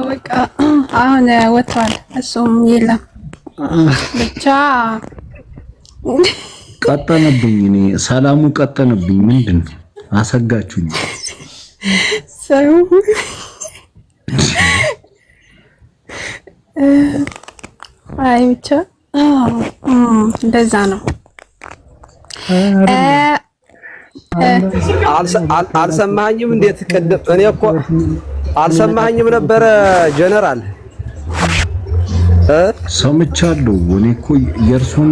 በቃ አሁን ወጥቷል፣ እሱም የለም ብቻ ቀጠነብኝ። እኔ ሰላሙ ቀጠነብኝ። ምንድን ነው አሰጋችሁኝ? ሰው አይ ብቻ እንደዛ ነው። አልሰማኸኝም? እንዴት ቅድም እኔ እኮ አልሰማኸኝም ነበረ ጀነራል ሰምቻለሁ። እኔ እኮ የእርሱን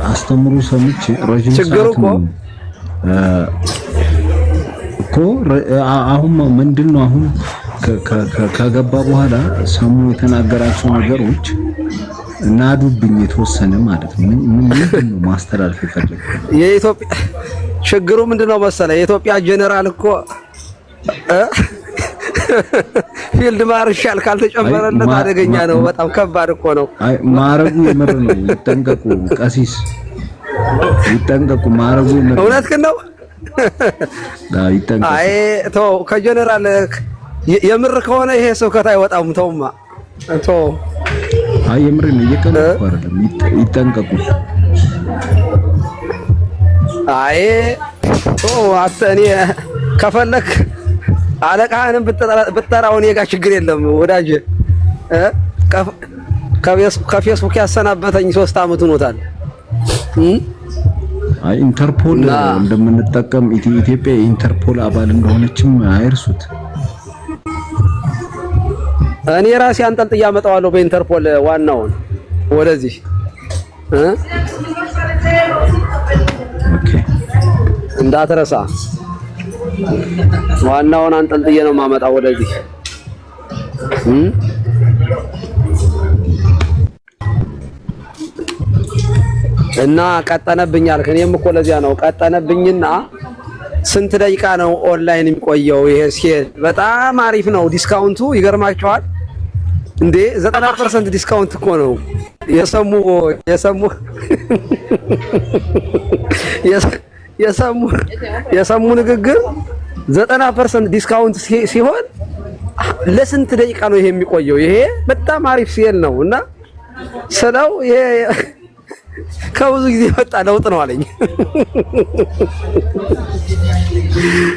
አስተምሮ ሰምቼ ረጅም ችግሩ እኮ አሁን ምንድነው አሁን ከገባ በኋላ ሰሙ የተናገራቸው ነገሮች እናዱብኝ የተወሰነ ማለት ነው። ምንድነው ማስተላለፍ ይፈልግ? የኢትዮጵያ ችግሩ ምንድነው መሰለ? የኢትዮጵያ ጀነራል እኮ ፊልድ ማርሻል ካልተጨመረለት አደገኛ ነው። በጣም ከባድ እኮ ነው። አይ ማረጉ የምር ነው። ይጠንቀቁ ቀሲስ፣ ይጠንቀቁ። ማረጉ የምር ነው። እውነትህን ነው። ይጠንቀቁ። አይ ተው፣ ከጀነራል የምር ከሆነ ይሄ ስብከት አይወጣም። ተውማ ተው። አይ የምር ነው። እየቀለድኩ አይደለም። ይጠንቀቁ። አይ ተው እኔ ከፈለክ አለቃህንም ብትጠራው እኔ ጋር ችግር የለም ወዳጅ። ከፌስቡክ ያሰናበተኝ 3 አመት ሆኖታል። አይ ኢንተርፖል እንደምንጠቀም ኢትዮጵያ የኢንተርፖል አባል እንደሆነችም አይርሱት። እኔ ራሴ አንጠልጥያ አመጣዋለሁ በኢንተርፖል ዋናውን ወደዚህ ኦኬ እንዳትረሳ። ዋናውን አንጠልጥዬ ነው የማመጣው ወደዚህ። እና ቀጠነብኝ አልክ። እኔም እኮ ለዚያ ነው ቀጠነብኝና ስንት ደቂቃ ነው ኦንላይን የሚቆየው? ይሄ ሲል በጣም አሪፍ ነው ዲስካውንቱ። ይገርማችኋል እንዴ 90% ዲስካውንት እኮ ነው። የሰሙ ንግግር 90% ዲስካውንት ሲሆን ለስንት ደቂቃ ነው ይሄ የሚቆየው? ይሄ በጣም አሪፍ ሲል ነው እና ስለው ይሄ ከብዙ ጊዜ መጣ ለውጥ ነው አለኝ።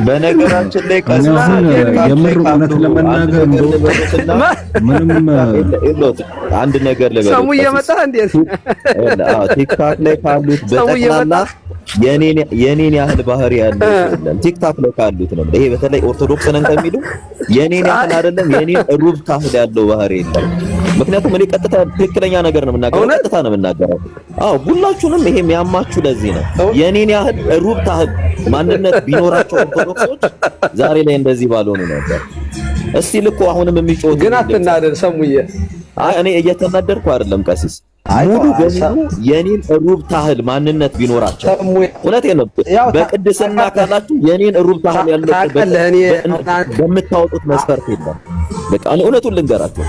በነገራችን ላይ የምር እውነት ለመናገር ምንም አንድ ነገር ልበል። ሰሙ እየመጣ እንዴት ቲክታክ ላይ ካሉት በጠቅላላ የኔን ያህል ባህሪ ያለው የለም። ቲክታክ ላይ ካሉት ነው። ይሄ በተለይ ኦርቶዶክስ ነን ከሚሉ የኔን ያህል አይደለም፣ የኔን ሩብ ታህል ያለው ባህሪ የለም። ምክንያቱም እኔ ቀጥታ ትክክለኛ ነገር ነው የምናገረው፣ ቀጥታ ነው የምናገረው። ሁላችሁንም ይሄ የሚያማችሁ ለዚህ ነው። የኔን ያህል ሩብ ታህል ማንነት ቢኖራቸው ኦርቶዶክሶች ዛሬ ላይ እንደዚህ ባልሆኑ ነበር። እስቲ ልኮ አሁንም የሚጮህ ግን አትናደድ ሰሙዬ። እኔ እየተናደድኩ አይደለም ቀሲስ፣ ሙሉ በሙሉ የኔን ሩብ ታህል ማንነት ቢኖራቸው እውነቴን ነው። በቅድስና ካላችሁ የኔን ሩብ ታህል ያለው በምታወጡት መስፈርት የለም። በቃ እውነቱን ልንገራችሁ።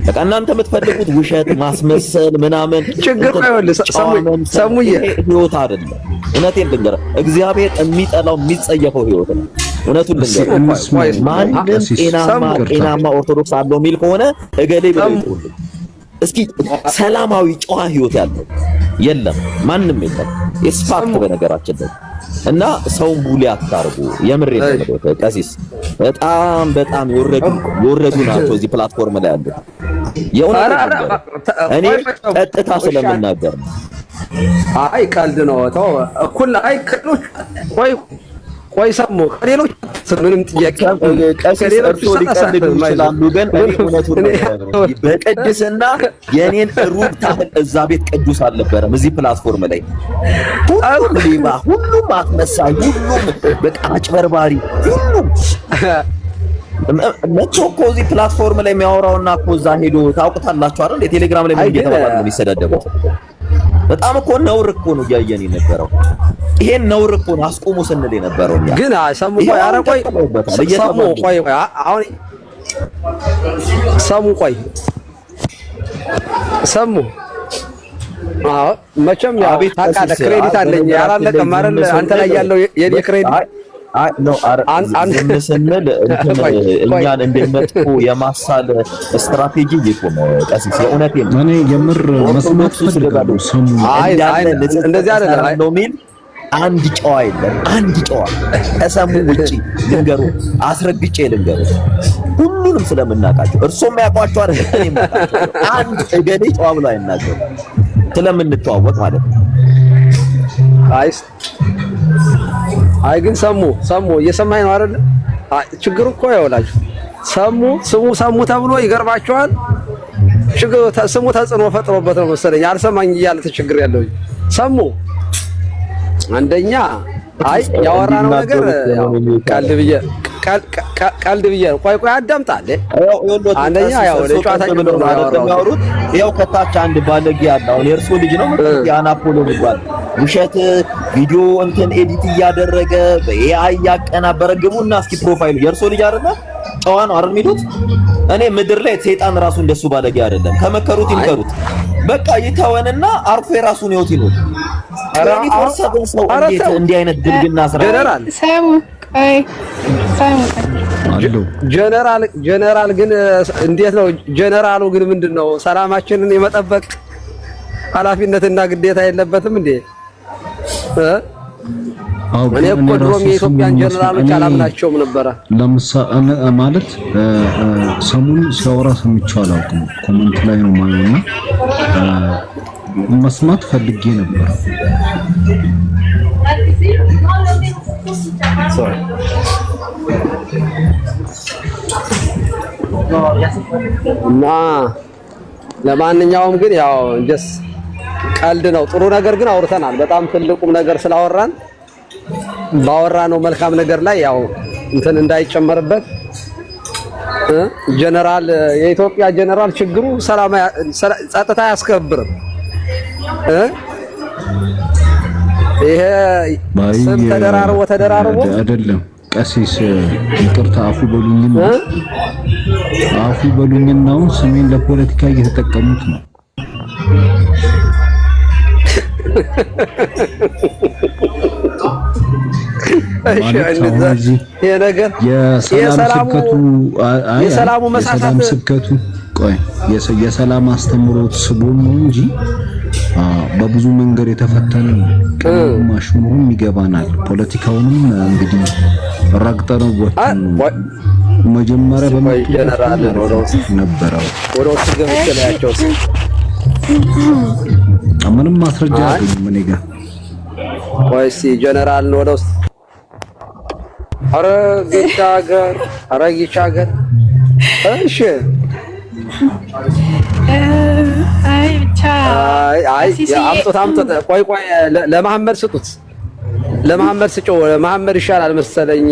በቃ እናንተ የምትፈልጉት ውሸት፣ ማስመሰል ምናምን ችግር ነው። ሰሙዬ ህይወት አይደለም። እውነቴን ልንገራችሁ፣ እግዚአብሔር የሚጠላው የሚጸየፈው ህይወት ነው። እውነቱን ልንገራችሁ፣ ማንም ጤናማ ኦርቶዶክስ አለው የሚል ከሆነ እገሌ ብለው ይጥሩልኝ እስኪ። ሰላማዊ ጨዋ ህይወት ያለው የለም፣ ማንም የለም። ኢስፋክት በነገራችን ላይ እና ሰውን ቡሊ አታርጉ። የምር ነው ቀሲስ፣ በጣም የወረዱ ናቸው እዚህ ፕላትፎርም ላይ ያሉት። እኔ ቀጥታ ስለምናገር ነው። አይ ቀልድ ነው። ተው እኩል አይ ቀልዶች ቆይ ሰሙ ከሌሎች ምንም ጥያቄ ከሌሎች ሊቀልዱ ይችላሉ፣ ግን እኔ እውነቱን ነው። በቅድስና የኔን ሩብ ታህል እዛ ቤት ቅዱስ አልነበረም። እዚህ ፕላትፎርም ላይ ሁሉም ሌባ፣ ሁሉም አስመሳይ፣ ሁሉም በቃ አጭበርባሪ፣ ሁሉም መጥቶ እኮ እዚህ ፕላትፎርም ላይ የሚያወራውና እኮ እዛ ሄዶ ታውቁታላችሁ አይደል? የቴሌግራም ላይ ምን እየተባባሉ ነው የሚሰዳደቡት? በጣም እኮ ነውር እኮ ነው እያየን የነበረው። ይሄን ነውር እኮ ነው አስቆሙ ስንል የነበረው። ግን ሰሙ ቆይ፣ ኧረ ቆይ ሰሙ ቆይ፣ አሁን ሰሙ ቆይ ሰሙ መቼም ያው ታውቃለህ፣ ክሬዲት አለኝ ያላለቀም አይደል? አንተ ላይ ያለው የኔ ክሬዲት ዝም ስንል እኛን እንደመጥፎ የማሳል ስትራቴጂ ይቆም ቀሲስ። የእውነቴን ነው። እኔ የምር መስማት ፈልጋለሁ። ሰሙ እንደዚህ አይደለም ነው የሚል አንድ ጨዋ የለም። አንድ ጨዋ ከሰሙ ውጪ ልንገሩ፣ አስረግጬ ልንገሩ፣ ሁሉንም ስለምናውቃቸው እርሶም ያውቋቸው አይደል? እኔም ያውቃቸው። አንድ እገሌ ጨዋ ብሎ አይናገሩ፣ ስለምንተዋወቅ ማለት ነው። አይ ግን ሰሙ እየሰማኝ ነው አይደል? ችግሩ እኮ ያውላችሁ ሰሙ ተብሎ ይገርባቸዋል። ችግሩ ስሙ ተጽዕኖ ፈጥሮበት ነው መሰለኝ አልሰማኝ እያለ ተቸግር ያለው ሰሙ። አንደኛ ያወራነው ነገር ቀልድ ብዬ ቆይ አዳምጣለ። አንደኛ ለጨዋታ ጀምሮ ነው ያወሩት። ይኸው ከታች አንድ ባለጌ ያለ አሁን የእርሶ ልጅ ነው አናፖሎ የሚባል ውሸት ቪዲዮ እንትን ኤዲት እያደረገ በኤአይ ያቀናበረ። ግቡና እስኪ ፕሮፋይሉ የእርሶ ልጅ አይደለ? ጨዋ ነው አይደል የሚሉት? እኔ ምድር ላይ ሰይጣን ራሱ እንደሱ ባለጌ አይደለም። ከመከሩት ይምከሩት። በቃ ይተወንና አርፎ የራሱን ህይወት ይኖር። ሰው እንዴት እንዲህ አይነት ድልግና ስራ ጀነራል ግን እንዴት ነው? ጀነራሉ ግን ምንድነው? ሰላማችንን የመጠበቅ ኃላፊነትና ግዴታ የለበትም እንዴ? እኔ እኮ ድሮም የኢትዮጵያን ጀነራሎች አላምናቸውም ነበረ። ለምሳሌ ማለት ሰሙን ሲያወራ ሰምቼው አላውቅም። ኮሜንት ላይ ነው ማየውና መስማት ፈልጌ ነበር። እና ለማንኛውም ግን ያው ጀስ ቀልድ ነው። ጥሩ ነገር ግን አውርተናል። በጣም ትልቁም ነገር ስላወራን ባወራነው መልካም ነገር ላይ ያው እንትን እንዳይጨመርበት ጀነራል የኢትዮጵያ ጀነራል ችግሩ ሰላም ጸጥታ አያስከብርም። ይሄ ስም ተደራርቦ አይደለም። ቀሲስ ይቅርታ አፉ በሉኝና ስሜን ለፖለቲካ እየተጠቀሙት ነው። የሰላም ስብከቱ ቆይ የሰላም አስተምሮት ስቦን ነው እንጂ በብዙ መንገድ የተፈተነ ማሽሙሩም ይገባናል። ፖለቲካውንም እንግዲህ ረግጠነው ወጥተን መጀመሪያ ጀነራል ነበረው ወደ ውስጥ ገብተላቸው ምንም ማስረጃ አገኘ ምን ይጋ ወይስ ጀነራል ነው ወደ ውስጥ አረጋጋር አረጋጋር እሺ አይ ብቻ አይ አምጦት ቆይ ለመሐመድ ስጡት ለመሐመድ ስጮ መሐመድ ይሻላል መሰለኝ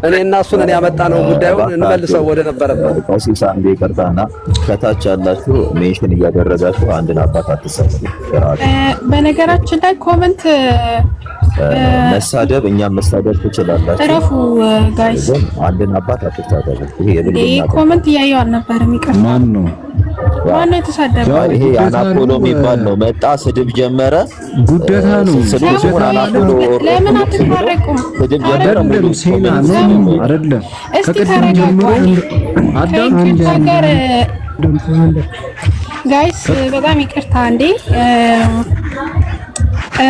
እኔ እና እሱን እኔ ያመጣነው ጉዳዩን እንመልሰው ወደ ነበረበት ፋሲሳ እንደ ይቀርታና ከታች ያላችሁ ሜንሽን እያደረጋችሁ አንድን አባት አትሳደቡ። በነገራችን ላይ ኮመንት መሳደብ እኛም መሳደብ ትችላላችሁ። እረፉ ጋይስ፣ አንድን አባት አትሳደቡ። ይሄ የብልግና ኮመንት እያየው አልነበረም። ይቀር ማን ነው የተሳደበው? ይሄ አናፖሎ የሚባል ነው። መጣ ስድብ ጀመረ። ጉደታ ነው። ለምን አትታረቁም? ስድብ ጀመረ። ሙሉ ሴና ነው አይደለም። ከቀደም ጀምሮ አዳም ጋር ጋይስ በጣም ይቅርታ እንዴ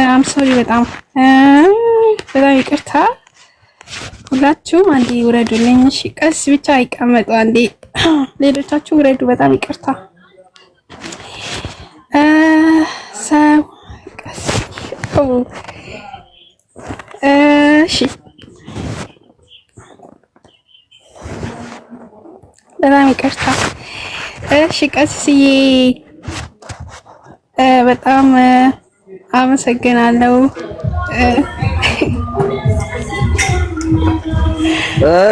አም ሶሪ በጣም ይቅርታ። ሁላችሁም አንዴ ውረዱልኝ እሺ። ቀስ ብቻ አይቀመጡ አንዴ ሌሎቻችሁ ውረዱ። በጣም ይቅርታ። ሰው ቀስ እሺ በጣም ይቅርታ። እሺ ቀስዬ በጣም አመሰግናለሁ።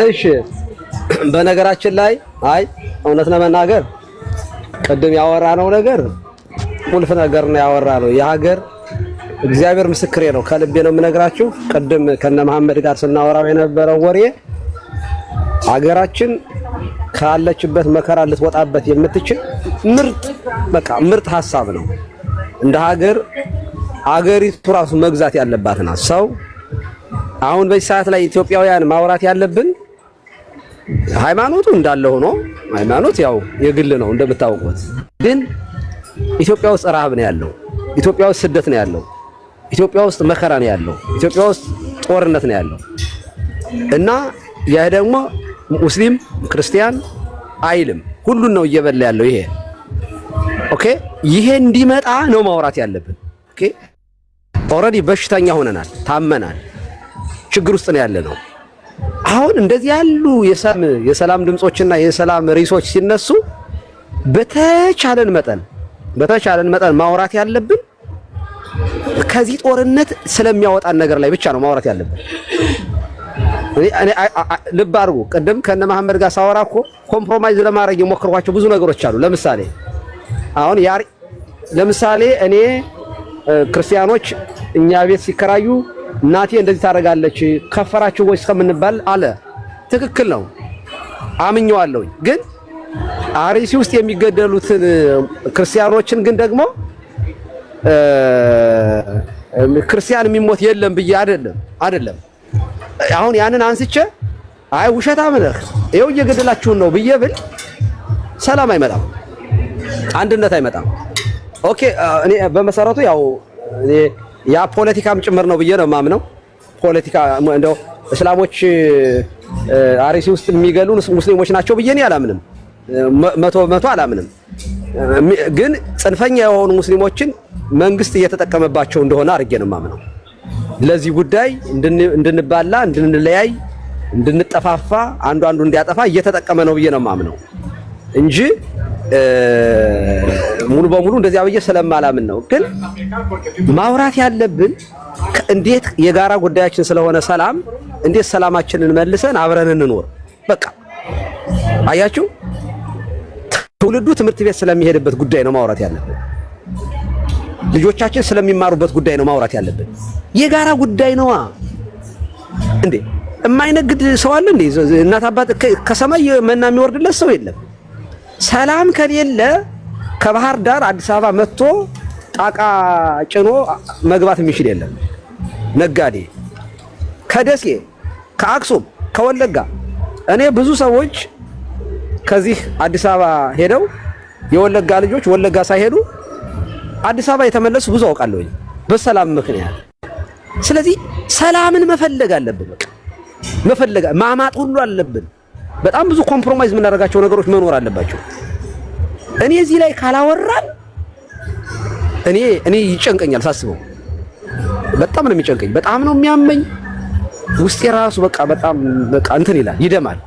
እሺ በነገራችን ላይ አይ እውነት ለመናገር ቅድም ያወራነው ነገር ቁልፍ ነገር ነው ያወራነው። የሀገር እግዚአብሔር ምስክሬ ነው፣ ከልቤ ነው የምነግራችሁ። ቅድም ከነ መሐመድ ጋር ስናወራው የነበረው ወሬ ሀገራችን ካለችበት መከራ ልትወጣበት የምትችል ምርጥ ሐሳብ ነው። እንደ ሀገር አገሪቱ ራሱ መግዛት ያለባትና ሰው አሁን በዚህ ሰዓት ላይ ኢትዮጵያውያን ማውራት ያለብን ሃይማኖቱ እንዳለ ሆኖ ሃይማኖት ያው የግል ነው እንደምታውቁት፣ ግን ኢትዮጵያ ውስጥ ረሃብ ነው ያለው፣ ኢትዮጵያ ውስጥ ስደት ነው ያለው፣ ኢትዮጵያ ውስጥ መከራ ነው ያለው፣ ኢትዮጵያ ውስጥ ጦርነት ነው ያለው እና ያ ደግሞ ሙስሊም ክርስቲያን አይልም፣ ሁሉን ነው እየበላ ያለው ይሄ። ኦኬ ይሄ እንዲመጣ ነው ማውራት ያለብን። ኦኬ ኦልሬዲ በሽተኛ ሆነናል፣ ታመናል፣ ችግር ውስጥ ነው ያለነው። አሁን እንደዚህ ያሉ የሰላም ድምጾችና የሰላም ርዕሶች ሲነሱ በተቻለን መጠን ማውራት ያለብን ከዚህ ጦርነት ስለሚያወጣን ነገር ላይ ብቻ ነው ማውራት ያለብን። እኔ ልብ አድርጉ፣ ቅድም ከነ መሐመድ ጋር ሳወራ እኮ ኮምፕሮማይዝ ለማድረግ የሞከርኳቸው ብዙ ነገሮች አሉ። ለምሳሌ እኔ ክርስቲያኖች እኛ ቤት ሲከራዩ እናቴ እንደዚህ ታደርጋለች ከፈራችሁ ወይ እስከምንባል አለ። ትክክል ነው፣ አምኜዋለሁ። ግን አርሲ ውስጥ የሚገደሉትን ክርስቲያኖችን ግን ደግሞ ክርስቲያን የሚሞት የለም ብዬ አይደለም። አሁን ያንን አንስቼ አይ ውሸታም ነህ ይኸው እየገደላችሁን ነው ብዬ ብል ሰላም አይመጣም፣ አንድነት አይመጣም። ኦኬ እኔ በመሰረቱ ያው ያ ፖለቲካም ጭምር ነው ብዬ ነው የማምነው። ፖለቲካ እንደው እስላሞች አርሲ ውስጥ የሚገሉ ሙስሊሞች ናቸው ብዬ እኔ አላምንም፣ መቶ አላምንም። ግን ጽንፈኛ የሆኑ ሙስሊሞችን መንግስት እየተጠቀመባቸው እንደሆነ አድርጌ ነው የማምነው። ለዚህ ጉዳይ እንድንባላ፣ እንድንለያይ፣ እንድንጠፋፋ፣ አንዱ እንዲያጠፋ እየተጠቀመ ነው ብዬ ነው የማምነው እንጂ ሙሉ በሙሉ እንደዚያ ብዬ ስለማላምን ነው። ግን ማውራት ያለብን እንዴት የጋራ ጉዳያችን ስለሆነ ሰላም፣ እንዴት ሰላማችንን መልሰን አብረን እንኖር። በቃ አያችሁ፣ ትውልዱ ትምህርት ቤት ስለሚሄድበት ጉዳይ ነው ማውራት ያለብን። ልጆቻችን ስለሚማሩበት ጉዳይ ነው ማውራት ያለብን። የጋራ ጉዳይ ነዋ እንዴ! የማይነግድ ሰው አለ እንዴ? እናት አባት ከሰማይ መና የሚወርድለት ሰው የለም። ሰላም ከሌለ ከባህር ዳር አዲስ አበባ መጥቶ ጣቃ ጭኖ መግባት የሚችል የለም። ነጋዴ ከደሴ፣ ከአክሱም፣ ከወለጋ እኔ ብዙ ሰዎች ከዚህ አዲስ አበባ ሄደው የወለጋ ልጆች ወለጋ ሳይሄዱ አዲስ አበባ የተመለሱ ብዙ አውቃለሁኝ በሰላም ምክንያት። ስለዚህ ሰላምን መፈለግ አለብን። በቃ መፈለግ ማማጥ ሁሉ አለብን። በጣም ብዙ ኮምፕሮማይዝ የምናደርጋቸው ነገሮች መኖር አለባቸው። እኔ እዚህ ላይ ካላወራን እኔ ይጨንቀኛል ሳስበው። በጣም ነው የሚጨንቀኝ፣ በጣም ነው የሚያመኝ ውስጤ ራሱ በጣም እንትን ይላል፣ ይደማል።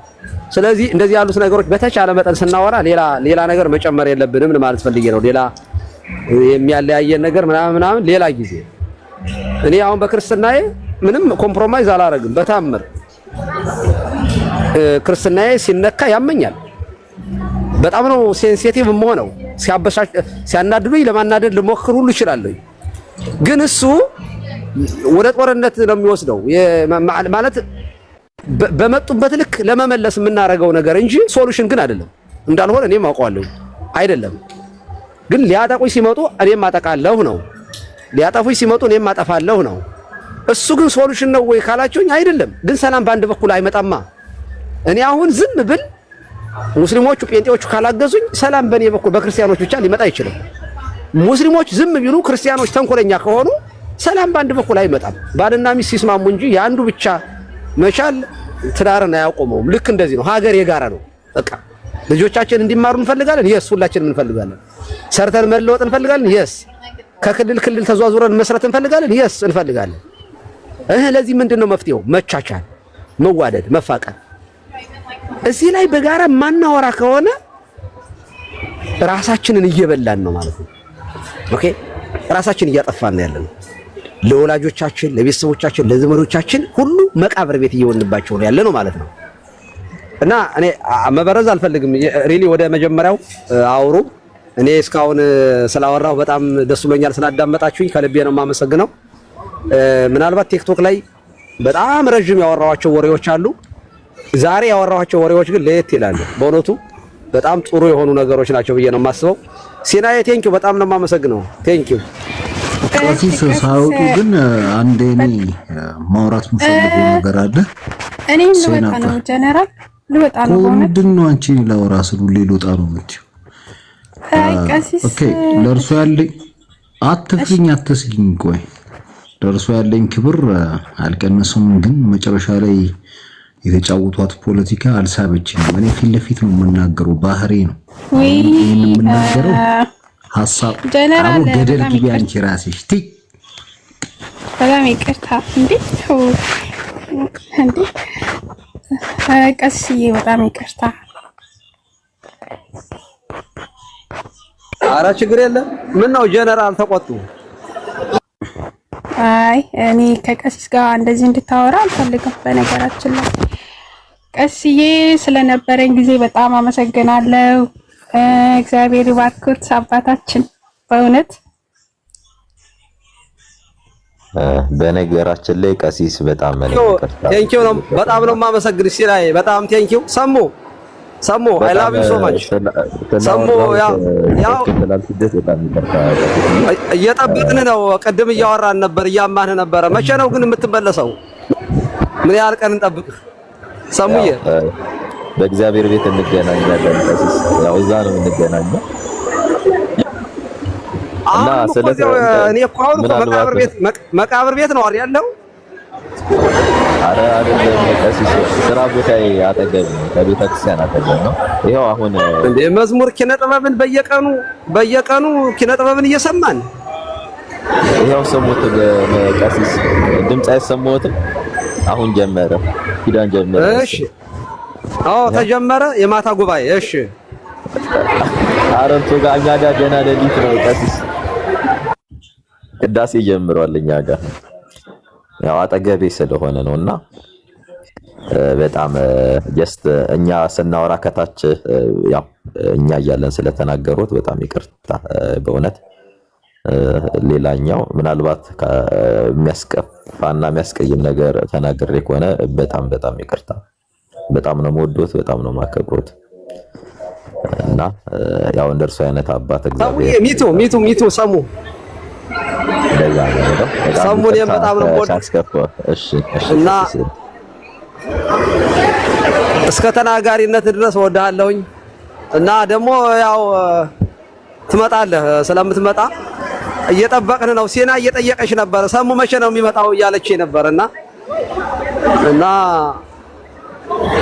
ስለዚህ እንደዚህ ያሉት ነገሮች በተቻለ መጠን ስናወራ ሌላ ነገር መጨመር የለብንም ማለት ፈልጌ ነው። ሌላ የሚያለያየን ነገር ምናምን ሌላ ጊዜ። እኔ አሁን በክርስትናዬ ምንም ኮምፕሮማይዝ አላረግም። በታምር ክርስትናዬ ሲነካ ያመኛል። በጣም ነው ሴንሲቲቭ የምሆነው። ሲያናድዱኝ ለማናደድ ልሞክር ሁሉ እችላለሁ። ግን እሱ ወደ ጦርነት ነው የሚወስደው ማለት በመጡበት ልክ ለመመለስ የምናደርገው ነገር እንጂ ሶሉሽን ግን አይደለም። እንዳልሆነ እኔም አውቀዋለሁ አይደለም። ግን ሊያጠቁኝ ሲመጡ እኔም አጠቃለሁ ነው። ሊያጠፉኝ ሲመጡ እኔም አጠፋለሁ ነው። እሱ ግን ሶሉሽን ነው ወይ ካላችሁኝ አይደለም። ግን ሰላም በአንድ በኩል አይመጣማ። እኔ አሁን ዝም ብል ሙስሊሞቹ ጴንጤዎቹ ካላገዙኝ ሰላም በእኔ በኩል በክርስቲያኖች ብቻ ሊመጣ አይችልም። ሙስሊሞች ዝም ቢሉ ክርስቲያኖች ተንኮለኛ ከሆኑ ሰላም በአንድ በኩል አይመጣም። ባልና ሚስት ሲስማሙ እንጂ የአንዱ ብቻ መቻል ትዳርን አያቆመውም። ልክ እንደዚህ ነው። ሀገር የጋራ ነው። በቃ ልጆቻችን እንዲማሩ እንፈልጋለን። የስ ሁላችንም እንፈልጋለን። ሰርተን መለወጥ እንፈልጋለን። የስ ከክልል ክልል ተዟዙረን መስራት እንፈልጋለን። የስ እንፈልጋለን። ለዚህ ምንድነው መፍትሄው? መቻቻል፣ መዋደድ፣ መፋቀር። እዚህ ላይ በጋራ ማናወራ ከሆነ ራሳችንን እየበላን ነው ማለት ነው። ኦኬ ራሳችንን እያጠፋን ያለን ለወላጆቻችን፣ ለቤተሰቦቻችን፣ ለዘመዶቻችን ሁሉ መቃብር ቤት እየሆንባቸው ነው ያለነው ማለት ነው። እና እኔ መበረዝ አልፈልግም። ሪሊ ወደ መጀመሪያው አውሩ። እኔ እስካሁን ስላወራሁ በጣም ደስ ብሎኛል። ስላዳመጣችሁኝ ከልቤ ነው የማመሰግነው። ምናልባት ቲክቶክ ላይ በጣም ረጅም ያወራኋቸው ወሬዎች አሉ። ዛሬ ያወራኋቸው ወሬዎች ግን ለየት ይላሉ። በእውነቱ በጣም ጥሩ የሆኑ ነገሮች ናቸው ብዬ ነው የማስበው። ሲናዬ ቴንኪው፣ በጣም ነው የማመሰግነው። ቴንኪው። ቀሲስ ሳይወጡ ግን አንዴ እኔ ማውራት የምፈልገው ነገር አለ። እኔም ልወጣ ነው ጀነራል፣ ልወጣ ነው። ምንድን ነው አንቺ ላውራ ስሉ ልወጣ ነው የምትይው? ኦኬ ለእርሱ ያለኝ አትፍሪኝ፣ አትስጊኝ። ቆይ ለእርሱ ያለኝ ክብር አልቀነሰም፣ ግን መጨረሻ ላይ የተጫወቷት ፖለቲካ አልሳበችኝም። እኔ ፊት ለፊት ነው የምናገረው፣ ባህሪ ነው ይሄን የምናገረው። ሐሳብ አቡ ገደል ግቢ አንቺ ራስሽ ቲ በጣም ይቅርታ እንዴ ቀስዬ፣ በጣም ይቅርታ። ኧረ ችግር የለም። ምን ነው ጀነራል ተቆጡ? አይ እኔ ከቀሲስ ጋር እንደዚህ እንድታወራ አልፈልግም። በነገራችን ላይ ቀስዬ ስለነበረኝ ጊዜ በጣም አመሰግናለሁ። እግዚአብሔር ይባርክዎት አባታችን። በእውነት በነገራችን ላይ ቀሲስ በጣም ቴንኪው ነው። በጣም ነው የማመሰግንሽ ሲራዬ፣ በጣም ቴንኪው። ሰሙ አይ ላቭ ዩ ሶ ማች ሰሙ። ያው እየጠበቅን ነው። ቅድም እያወራን ነበር፣ እያማንህ ነበረ። መቼ ነው ግን የምትመለሰው? ምን ያህል ቀን እንጠብቅ? ሰሙዬ በእግዚአብሔር ቤት እንገናኛለን። ቀሲስ ያው እዛ ነው እንገናኛለን። እና ስለዚህ እኔ እኮ አሁን መቃብር ቤት ነው አይደል ያለው? አረ አይደለም ቀሲስ፣ ስራ ቦታዬ አጠገብ ነው፣ ከቤተ ክርስቲያን አጠገብ ነው። ይሄው አሁን እንደ መዝሙር ኪነ ጥበብን በየቀኑ ኪነ ጥበብን እየሰማን ይሄው ሰሙት። ቀሲስ ድምጽ አይሰማዎትም? አሁን ጀመረ፣ ኪዳን ጀመረ። እሺ አዎ ተጀመረ፣ የማታ ጉባኤ። እሺ አረንቶ ጋር እኛ ጋር ገና ሌሊት ነው ቀሲስ፣ ቅዳሴ ጀምሯል እኛ ጋር። ያው አጠገቤ ስለሆነ ነውና በጣም ጀስት እኛ ስናወራ ከታች ያው እኛ እያለን ስለተናገሩት በጣም ይቅርታ በእውነት። ሌላኛው ምናልባት የሚያስከፋና የሚያስቀይም ነገር ተናግሬ ከሆነ በጣም ይቅርታ። በጣም ነው የምወዶት፣ በጣም ነው የማከብሮት እና ያው እንደርሱ አይነት አባት እግዚአብሔር ሚቱ ሰሙ ሰሙን በጣም ነው የምወደው። እሺ እና እስከ ተናጋሪነት ድረስ እወድሃለሁኝ እና ደግሞ ያው ትመጣለህ። ስለምትመጣ እየጠበቅን ነው። ሲና እየጠየቀሽ ነበር። ሰሙ መቼ ነው የሚመጣው እያለች ነበርና እና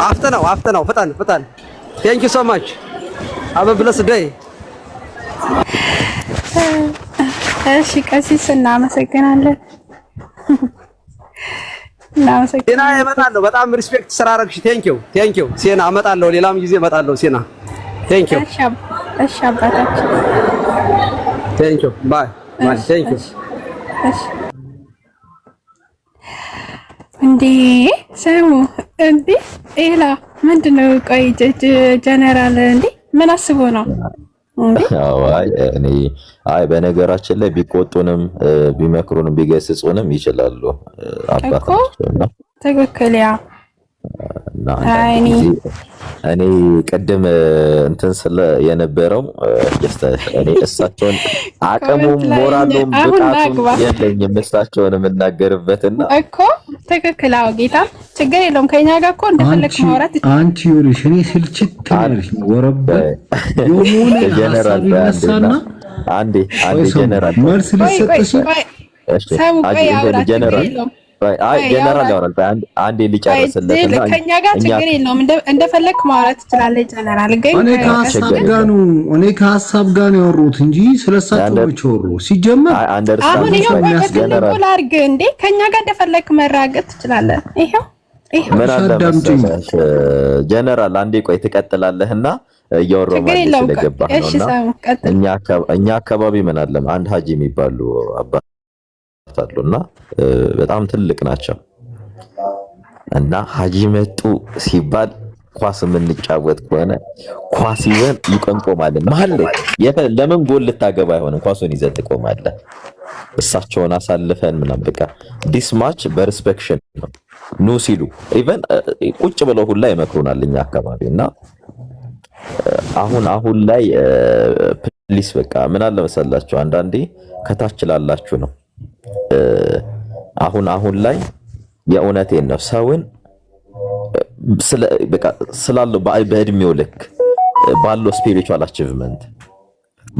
አፍጥነው ፍጠን። ቴንክ ዩ ሶ ማች have a blessed day። እሺ ቀሲስ እናመሰግናለን። ሲና እመጣለሁ። በጣም ሪስፔክት ስላደረግሽ ቴንክ ዩ ሲና እመጣለሁ። ሌላም ጊዜ እመጣለሁ ሲና። ቴንክ ዩ እሺ አባታችን ቴንክ ዩ ባይ ቴንክ ዩ። እንዴ ሰሙ እንዴ ኤላ ምንድነው? ቆይ ጀነራል እንዴ ምን አስቦ ነው እንዴ? አይ በነገራችን ላይ ቢቆጡንም ቢመክሩንም ቢገስጹንም ይችላሉ አባታቸውና ትክክል ያ እኔ ቅድም እንትን ስለ የነበረው እኔ እሳቸውን አቅሙም ሞራሉም ብቃቱም የለኝም እሳቸውን የምናገርበትና እኮ ትክክል። አዎ ጌታ ችግር የለውም ከኛ ጋር እኮ እንደፈለክ ማውራት አንቺ ይኸውልሽ እኔ ስልችት ትልሽ ወረበ የሆነ ጀነራል አንዴ ጀነራል መልስ ሊሰጥሽ ጀነራል ጀነራል ያወራል። አንዴ ሊጨርስለትና ከኛ ጋር ችግር የለውም እንደፈለክ ማውራት ትችላለህ ጀነራል። ግን እኔ ከሀሳብ ጋር ነው ያወሩት እንጂ ስለሳቸው ብቻ ወሩ ሲጀመር አሁን ይሄው በትልቁ ላድርግ እንዴ ከኛ ጋር እንደፈለክ መራገጥ ትችላለህ። ይሄው ምን አዳምጪኝ ጀነራል አንዴ ቆይ ትቀጥላለህና እያወራሁ ማለት ስለገባህ ነውና እኛ አካባቢ ምን አለም አንድ ሀጂ የሚባሉ አባ አሉና በጣም ትልቅ ናቸው እና ሀጂ መጡ ሲባል ኳስ የምንጫወት ከሆነ ኳስ ይዘን ይቆማለን መሀል ላይ ለምን ጎል ልታገባ አይሆንም ኳሱን ይዘን ትቆማለህ እሳቸውን አሳልፈን ምናምን በቃ ዲስ ማች በሪስፔክሽን ነው ኑ ሲሉ ኢቨን ቁጭ ብለው ሁላ ይመክሩናል እኛ አካባቢና አሁን ላይ ፕሊስ በቃ ምን አለ መሰላችሁ አንዳንዴ ከታች ላላችሁ ነው አሁን ላይ የእውነቴን ነው ሰውን ስላለው በእድሜው ልክ ባለው ስፒሪቹዋል አቺቭመንት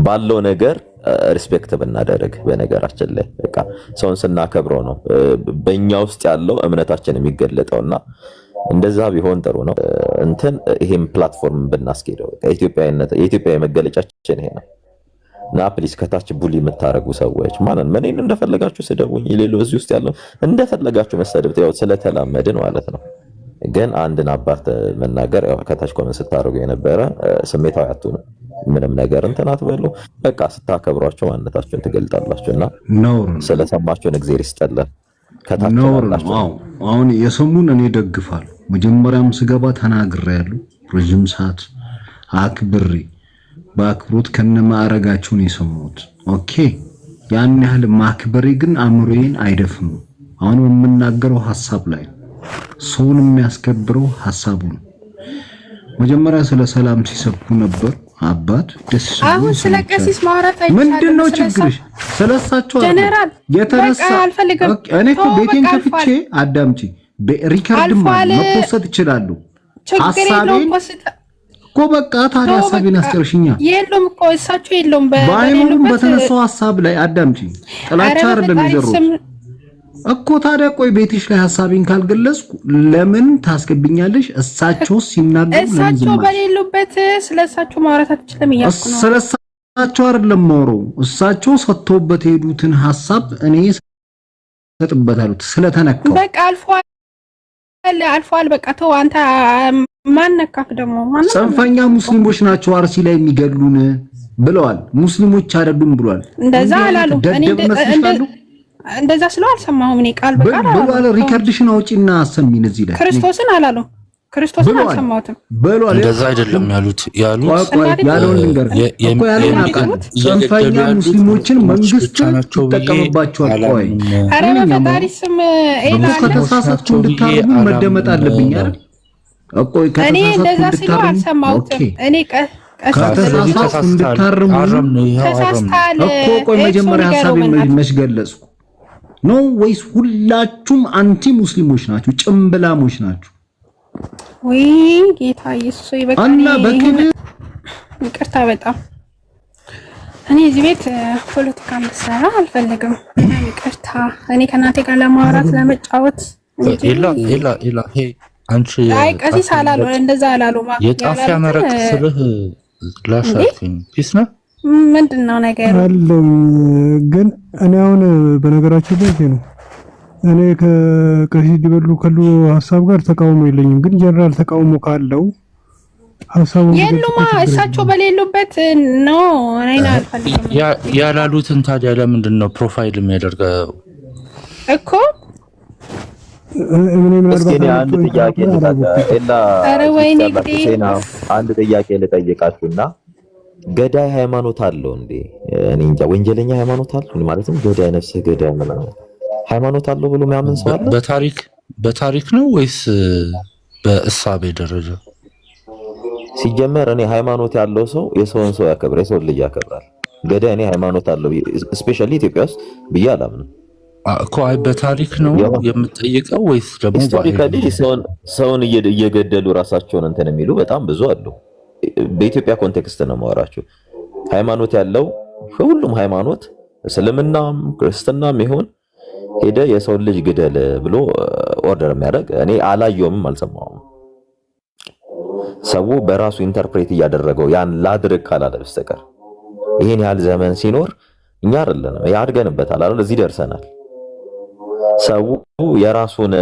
ባለው ነገር ሪስፔክት ብናደርግ በነገራችን ላይ በቃ ሰውን ስናከብረው ነው በእኛ ውስጥ ያለው እምነታችን የሚገለጠውና እንደዛ ቢሆን ጥሩ ነው እንትን ይሄን ፕላትፎርም ብናስኬደው የኢትዮጵያ መገለጫችን ይሄ ነው እና ፕሊስ ከታች ቡሊ የምታረጉ ሰዎች ማለት ምን እንደፈለጋችሁ ስደቡኝ ይሌሎ እዚህ ውስጥ ያለው እንደፈለጋችሁ መሰደብ ያው ስለተላመድን ማለት ነው ግን አንድን አባት መናገር ያው ከታች ኮሜንት ስታረጉ የነበረ ስሜታዊ አትሁኑ ምንም ነገር እንትን አትበሉ በቃ ስታከብሯቸው ማንነታችሁን ትገልጣላችሁና ስለሰማችሁን እግዚአብሔር ይስጠላል ከታች አላችሁ አሁን የሰሙን እኔ ደግፋለሁ መጀመሪያም ስገባ ተናግሬያለሁ ረጅም ሰዓት አክብሬ በአክብሮት ከነማዕረጋቸው ነው የሰሙት ኦኬ ያን ያህል ማክበሬ ግን አእምሮዬን አይደፍም አሁን የምናገረው ሐሳብ ላይ ሰውን የሚያስከብረው ሐሳቡ ነው መጀመሪያ ስለ ሰላም ሲሰብኩ ነበር አባት ደስ አሁን ስለ ቀሲስ ማውራት አይቻልም ምንድነው ችግርሽ ስለሳቸው ጀነራል የተረሳ እኔ እኮ ቤቴን ከፍቼ አዳምጪ በሪከርድ መፖሰት ይችላል ሐሳቤን እኮ በቃ ታዲያ ሐሳቤን አስጨርሽኛ የለም እኮ እሳቸው የለም ባይኖሩም በተነሳው ሐሳብ ላይ አዳምጪ ጥላቻ አይደለም ይዘሩት እኮ ታዲያ ቆይ ቤትሽ ላይ ሐሳቤን ካልገለጽኩ ለምን ታስገብኛለሽ እሳቸው ሲናገሩ እሳቸው በሌሉበት ስለሳቸው ማውራት አትችልም እያልኩ ነው ስለሳቸው አይደለም ማውራው እሳቸው ሰጥተውበት ሄዱትን ሐሳብ እኔ ሰጥበታለሁ ስለተነካው በቃ አልፏል በቃ ተው አንተ ማን ነካክ ደግሞ ማን ጽንፈኛ ሙስሊሞች ናቸው አርሲ ላይ የሚገሉን ብለዋል ሙስሊሞች አይደሉም ብሏል እንደዛ አላሉ እኔ እንደዛ ስለው አልሰማሁም እኔ ቃል በቃል ብሏል ሪከርድሽን አውጪና አሰሚን እዚህ ላይ ክርስቶስን አላሉ ክርስቶስን አልሰማሁትም ብሏል እንደዛ አይደለም ያሉት ያለውን ልንገር እኮ ያለውን አቃል ጽንፈኛ ሙስሊሞችን መንግስት ተጠቀመባቸዋል ቆይ አረ በፈጣሪ ስም ኤላ ከተሳሳቱ እንድታርሙ መደመጥ አለብኝ አይደል እኮ እኔ እንደዛ ስለው አልሰማሁትም እኔ ከተሳሳቱ እንድታርሙ ተሳስታል እኮ ቆይ መጀመሪያ ሐሳቤን መሽገለጽኩ ነው ወይስ ሁላችሁም አንቲ ሙስሊሞች ናችሁ ጭምብላሞች ናችሁ ወይ ጌታ ኢየሱስ ይበቃል እና በክብር ይቅርታ በጣም እኔ እዚህ ቤት ፖለቲካ እንድሰራ አልፈልግም። ይቅርታ እኔ ከእናቴ ጋር ለማውራት ለመጫወት ኢላ ሄ አንቺ አይ ቀሲስ አላሉ እንደዛ አላሉ የጣፊያ መረቅ ስልህ ላሻልኩኝ ፒስ ነው ምንድነው ነገር አለው ግን እኔ አሁን በነገራችን ላይ ነው እኔ ከቀሲስ ዲበሉ ከሉ ሐሳብ ጋር ተቃውሞ የለኝም። ግን ጀነራል ተቃውሞ ካለው ሐሳቡ የሉማ እሳቸው በሌሉበት ነው እኔና አልፈልግም ያላሉትን ታዲያ ለምንድን ነው ፕሮፋይል የሚያደርገው እኮ አንድ ጥያቄ ልጠይቃችሁና ገዳይ ሃይማኖት አለው እንዴ? እኔ እንጃ ወንጀለኛ ሃይማኖት አለው ማለትም ገዳይ ነፍሰ ገዳይ ምናምን ሃይማኖት አለው ብሎ የሚያምን ሰው አለ? በታሪክ ነው ወይስ በእሳቤ ደረጃ? ሲጀመር እኔ ሃይማኖት ያለው ሰው የሰውን ሰው ያከብራል፣ የሰውን ልጅ ያከብራል። ገዳይ እኔ ሃይማኖት አለው ስፔሻሊ ኢትዮጵያ ውስጥ ብዬ አላምንም እኮ። አይ በታሪክ ነው የምትጠይቀው ወይስ ደግሞ ሂስቶሪካሊ ሰውን እየገደሉ ራሳቸውን እንትን የሚሉ በጣም ብዙ አሉ። በኢትዮጵያ ኮንቴክስት ነው የማወራቸው። ሃይማኖት ያለው ሁሉም ሃይማኖት እስልምናም ክርስትናም ይሁን ሄደ የሰውን ልጅ ግደል ብሎ ኦርደር የሚያደርግ እኔ አላየውም አልሰማውም። ሰው በራሱ ኢንተርፕሬት እያደረገው ያን ላድርግ ካላለ በስተቀር ይሄን ያህል ዘመን ሲኖር እኛ አይደለንም ያድገንበታል አይደል? እዚህ ደርሰናል። ሰው የራሱን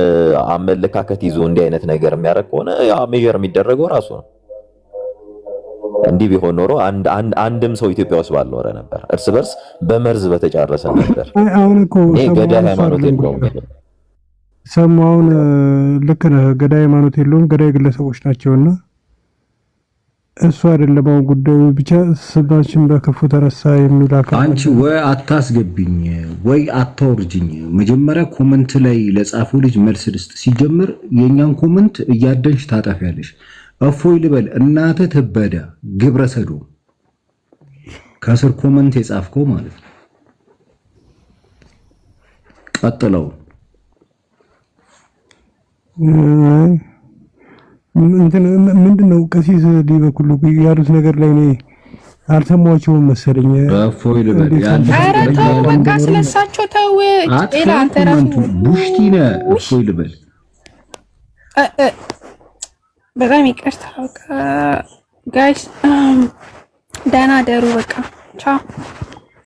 አመለካከት ይዞ እንዲህ አይነት ነገር የሚያደርግ ከሆነ ያ ሜጀር የሚደረገው ራሱ ነው። እንዲህ ቢሆን ኖሮ አንድም ሰው ኢትዮጵያ ውስጥ ባልኖረ ነበር፣ እርስ በርስ በመርዝ በተጫረሰ ነበር። አሁን እኮ ገዳይ ሃይማኖት የለውም። ሰማውን ልክ ነህ። ገዳይ ሃይማኖት የለውም፣ ገዳይ ግለሰቦች ናቸውና እሱ አይደለም አሁን ጉዳዩ። ብቻ ስማችን በክፉ ተረሳ የሚል አካል አንቺ ወይ አታስገብኝ ወይ አታወርጅኝ። መጀመሪያ ኮመንት ላይ ለጻፉ ልጅ መልስ ልስጥ። ሲጀምር የኛን ኮመንት እያደንሽ ታጠፊያለሽ። እፎይ ልበል እናትህ ትበዳ ግብረ ሰዶም ከስር ኮመንት የጻፍከው ማለት ነው። ቀጥለው ምንድነው ቀሲስ ሊበኩሉ ያሉት ነገር ላይ እኔ አልሰማቸውም መሰለኝ። እፎይ ልበል በቃ ስለሳቸው ተው። ሌላ አንተ ራስህ ቡሽቲነ እፎይ ልበል በጣም ይቅርታ። በቃ ጋይስ ደህና ደሩ። በቃ ቻው።